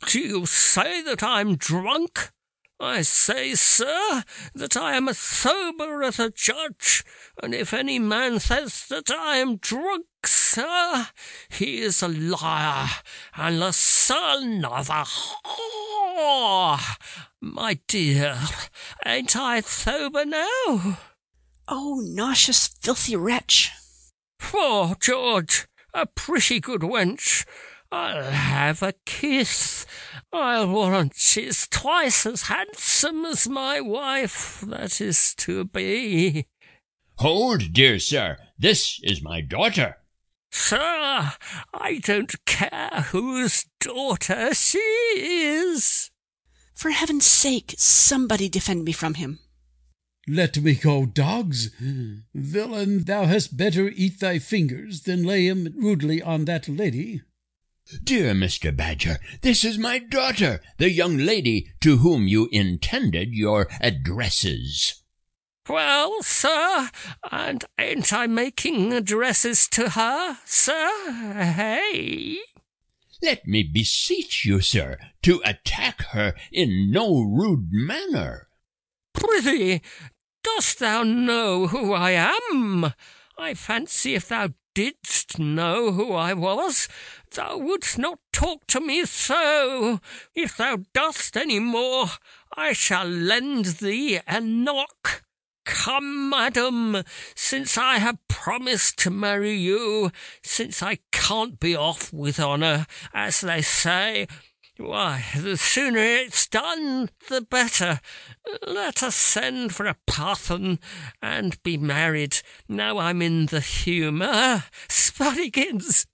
do you say that I'm drunk? I say, sir, that I am as sober as a judge, and if any man says that I am drunk, sir, he is a liar, and the son of a whore. My dear, ain't I sober now? Oh, nauseous, filthy wretch! Poor George, a pretty good wench. I'll have a kiss. I'll warrant she's twice as handsome as my wife that is to be. Hold, dear sir, this is my daughter. Sir, I don't care whose daughter she is. For heaven's sake, somebody defend me from him. Let me go, dogs. Villain, thou hast better eat thy fingers than lay him rudely on that lady. Dear Mr. Badger, this is my daughter, the young lady to whom you intended your addresses. Well, sir, and ain't I making addresses to her, sir? Hey? Let me beseech you, sir, to attack her in no rude manner. Prithee, dost thou know who I am? I fancy if thou didst know who I was, thou wouldst not talk to me so. If thou dost any more, I shall lend thee a knock. Come, madam, since I have promised to marry you, since I can't be off with honour, as they say, why, the sooner it's done, the better. Let us send for a parson and be married, now I'm in the humour. Spuddikins,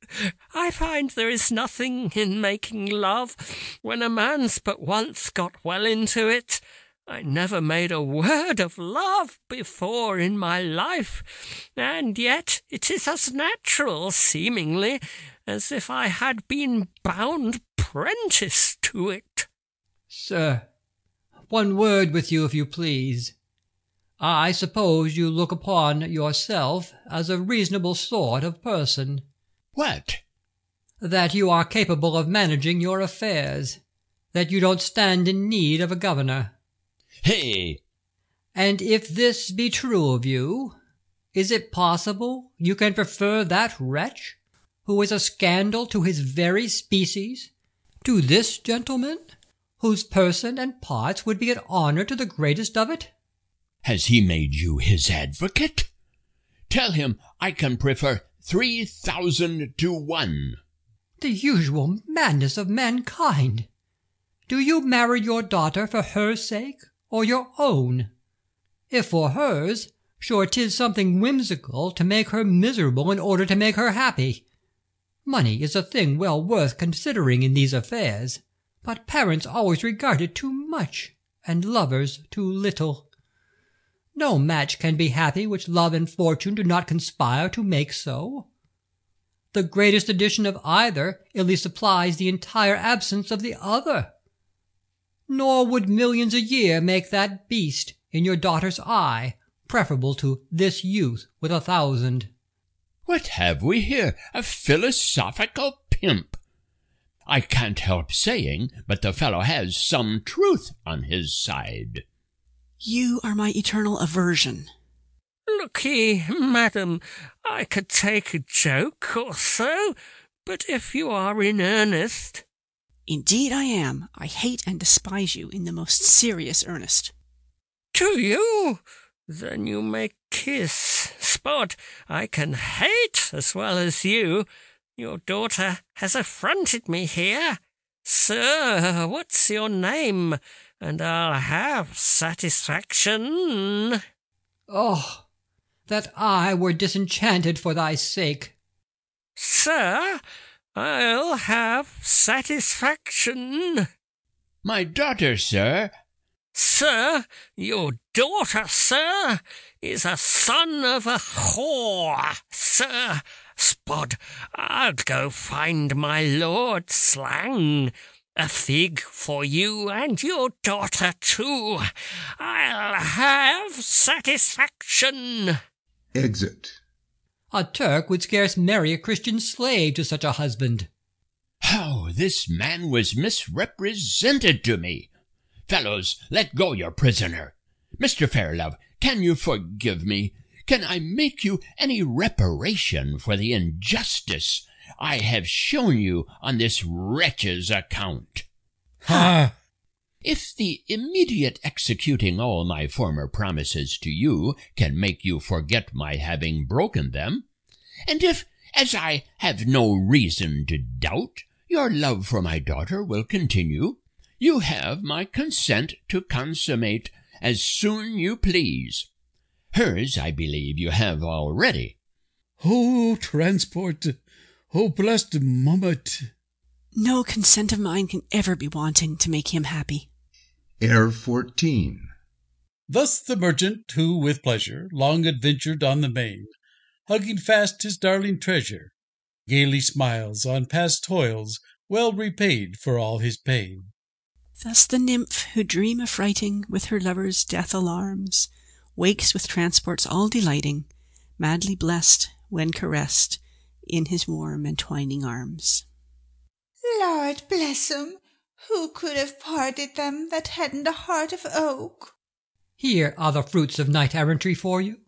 I find there is nothing in making love when a man's but once got well into it. I never made a word of love before in my life, and yet it is as natural, seemingly, as if I had been bound prentice to it. Sir, one word with you, if you please. I suppose you look upon yourself as a reasonable sort of person. What? That you are capable of managing your affairs, that you don't stand in need of a governor. Hey! And if this be true of you, is it possible you can prefer that wretch, who is a scandal to his very species, to this gentleman, whose person and parts would be an honour to the greatest of it? Has he made you his advocate? Tell him I can prefer 3,000 to 1. The usual madness of mankind. Do you marry your daughter for her sake, or your own? If for hers, sure 'tis something whimsical to make her miserable in order to make her happy. Money is a thing well worth considering in these affairs, but parents always regard it too much, and lovers too little. No match can be happy which love and fortune do not conspire to make so. The greatest addition of either illy supplies the entire absence of the other. Nor would millions a year make that beast, in your daughter's eye, preferable to this youth with 1,000. What have we here? A philosophical pimp? I can't help saying, but the fellow has some truth on his side. You are my eternal aversion. Look ye, madam, I could take a joke or so, but if you are in earnest— Indeed I am. I hate and despise you in the most serious earnest. Do you? Then you may kiss. Spot, I can hate as well as you. Your daughter has affronted me here. Sir, what's your name? And I'll have satisfaction. Oh, that I were disenchanted for thy sake. Sir, I'll have satisfaction. My daughter, sir. Sir, your daughter, sir, is a son of a whore, sir. Spot, I'll go find my Lord Slang. A fig for you and your daughter too. I'll have satisfaction. Exit. A Turk would scarce marry a Christian slave to such a husband. How this man was misrepresented to me! Fellows, let go your prisoner. Mr. Fairlove, can you forgive me? Can I make you any reparation for the injustice I have shown you on this wretch's account? Ha! If the immediate executing all my former promises to you can make you forget my having broken them, and if, as I have no reason to doubt, your love for my daughter will continue, you have my consent to consummate as soon you please. Hers, I believe, you have already. Oh, transport! Oh, blessed moment! No consent of mine can ever be wanting to make him happy. Air 14. Thus the merchant, who with pleasure long adventured on the main, hugging fast his darling treasure, gaily smiles on past toils, well repaid for all his pain. Thus the nymph, who dream affrighting with her lover's death alarms, wakes with transports all delighting, madly blest when caressed in his warm entwining arms. Lord bless 'em! Who could have parted them that hadn't a heart of oak? Here are the fruits of knight-errantry for you.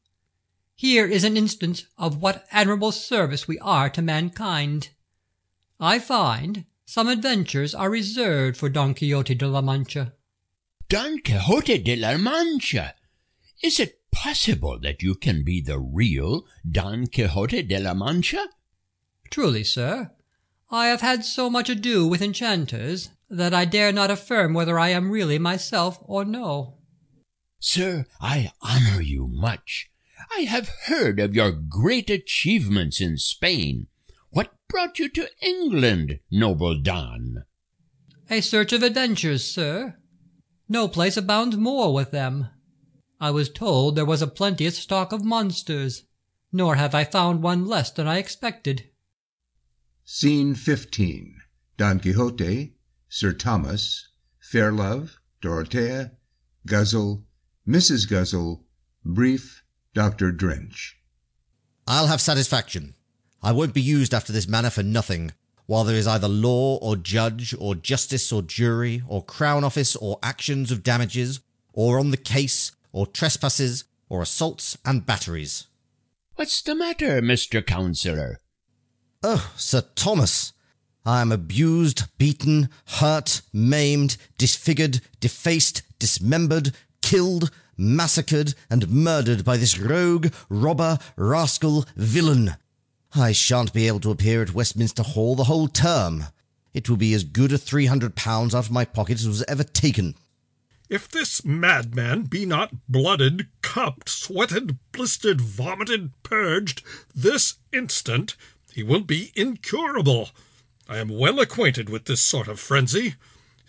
Here is an instance of what admirable service we are to mankind. I find some adventures are reserved for Don Quixote de la Mancha. Don Quixote de la Mancha! Is it possible that you can be the real Don Quixote de la Mancha? Truly, sir, I have had so much ado with enchanters that I dare not affirm whether I am really myself or no. Sir, I honour you much. I have heard of your great achievements in Spain. What brought you to England, noble Don? A search of adventures, sir. No place abounds more with them. I was told there was a plenteous stock of monsters, nor have I found one less than I expected. Scene 15. Don Quixote, Sir Thomas, Fairlove, Dorothea, Guzzle, Mrs. Guzzle, Brief, Dr. Drench. I'll have satisfaction. I won't be used after this manner for nothing, while there is either law or judge or justice or jury or crown office or actions of damages, or on the case, or trespasses, or assaults and batteries. What's the matter, Mr. Counsellor? Oh, Sir Thomas, I am abused, beaten, hurt, maimed, disfigured, defaced, dismembered, killed, massacred, and murdered by this rogue, robber, rascal, villain. I shan't be able to appear at Westminster Hall the whole term. It will be as good a £300 out of my pocket as was ever taken. If this madman be not blooded, cupped, sweated, blistered, vomited, purged, this instant, he will be incurable. I am well acquainted with this sort of frenzy.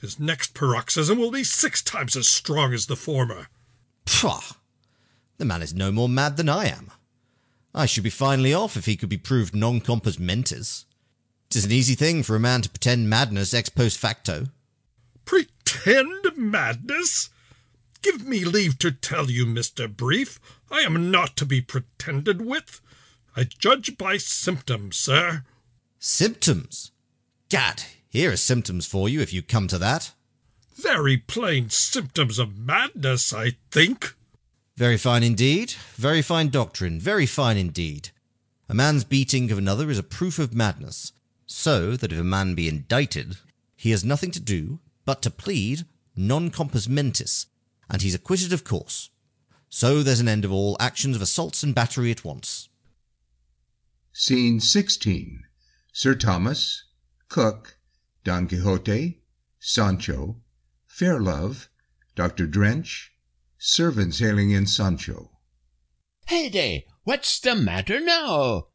His next paroxysm will be 6 times as strong as the former. Pah! The man is no more mad than I am. I should be finely off if he could be proved non compos mentis. 'Tis an easy thing for a man to pretend madness ex post facto. Pretend madness? Give me leave to tell you, Mr. Brief, I am not to be pretended with. I judge by symptoms, sir. Symptoms? Gad, Here are symptoms for you if you come to that. Very plain symptoms of madness, I think. Very fine indeed. Very fine doctrine. Very fine indeed. A man's beating of another is a proof of madness, so that if a man be indicted, he has nothing to do but to plead non compos mentis, and he's acquitted of course. So there's an end of all actions of assaults and battery at once. Scene 16. Sir Thomas, Cook, Don Quixote, Sancho, Fairlove, Dr. Drench, servants hailing in Sancho. Heyday, what's the matter now?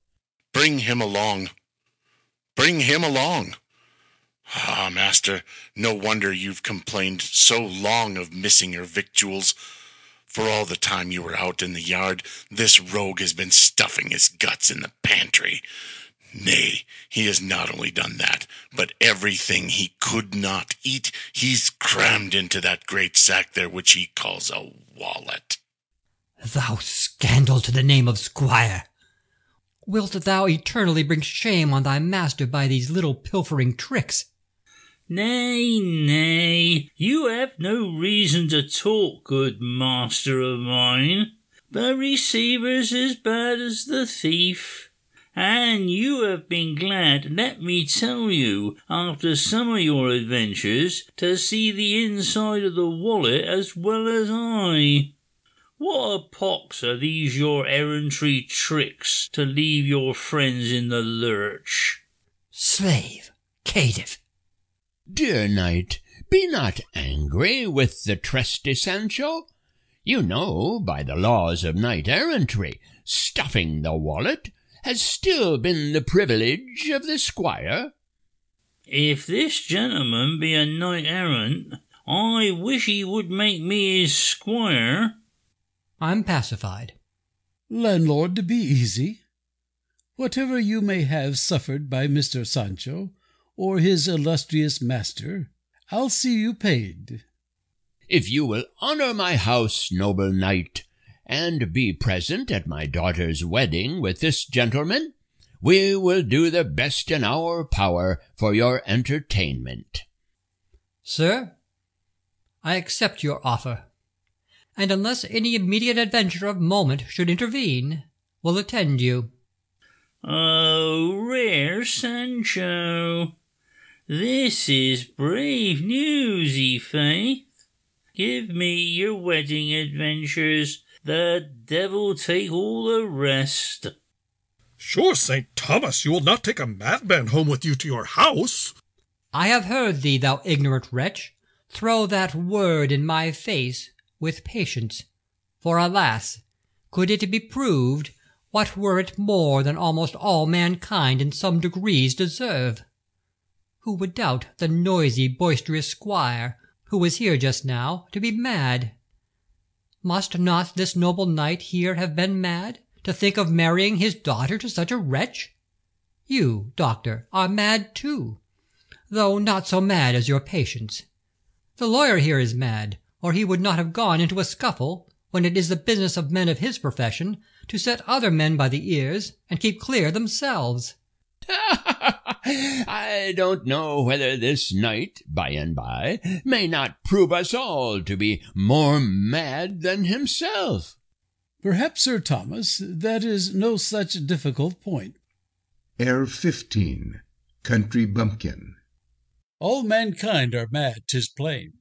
Bring him along. Bring him along. Ah, master, no wonder you've complained so long of missing your victuals. For all the time you were out in the yard, this rogue has been stuffing his guts in the pantry. Nay, he has not only done that, but everything he could not eat, he's crammed into that great sack there which he calls a wallet. Thou scandal to the name of squire! Wilt thou eternally bring shame on thy master by these little pilfering tricks? Nay, nay, you have no reason to talk, good master of mine. The receiver's as bad as the thief. And you have been glad, let me tell you, after some of your adventures, to see the inside of the wallet as well as I. What a pox are these your errantry tricks to leave your friends in the lurch? Slave, caitiff. Dear knight, be not angry with the trusty Sancho. You know, by the laws of knight-errantry, stuffing the wallet has still been the privilege of the squire. If this gentleman be a knight-errant, I wish he would make me his squire. I'm pacified. Landlord, be easy. Whatever you may have suffered by Mr. Sancho, or his illustrious master, I'll see you paid. If you will honour my house, noble knight, and be present at my daughter's wedding with this gentleman, we will do the best in our power for your entertainment. Sir, I accept your offer, and unless any immediate adventure of moment should intervene, will attend you. Oh, rare Sancho, this is brave news, i'faith. Give me your wedding adventures. The devil take all the rest. Sure, St. Thomas, you will not take a madman home with you to your house. I have heard thee, thou ignorant wretch. Throw that word in my face with patience. For alas, could it be proved, what were it more than almost all mankind in some degrees deserve? Who would doubt the noisy, boisterous squire, who was here just now, to be mad? Must not this noble knight here have been mad, to think of marrying his daughter to such a wretch? You, doctor, are mad too, though not so mad as your patients. The lawyer here is mad, or he would not have gone into a scuffle, when it is the business of men of his profession to set other men by the ears and keep clear themselves. I don't know whether this night, by and by, may not prove us all to be more mad than himself. Perhaps, Sir Thomas, that is no such difficult point. Air 15. Country Bumpkin. All mankind are mad, 'tis plain.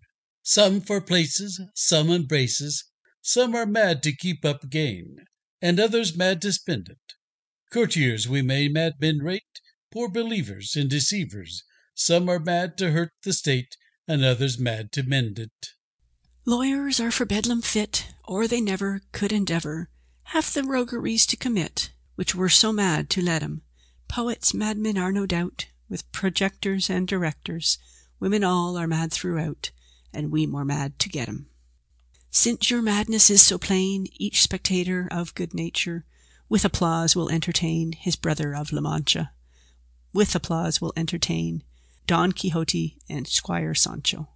Some for places, some on braces, some are mad to keep up gain, and others mad to spend it. Courtiers we may madmen rate, poor believers and deceivers. Some are mad to hurt the state, and others mad to mend it. Lawyers are for bedlam fit, or they never could endeavour half the rogueries to commit, which were so mad to let 'em. Poets madmen are no doubt, with projectors and directors. Women all are mad throughout, and we more mad to get 'em. Since your madness is so plain, each spectator of good nature with applause will entertain his brother of La Mancha. With applause will entertain Don Quixote and Squire Sancho.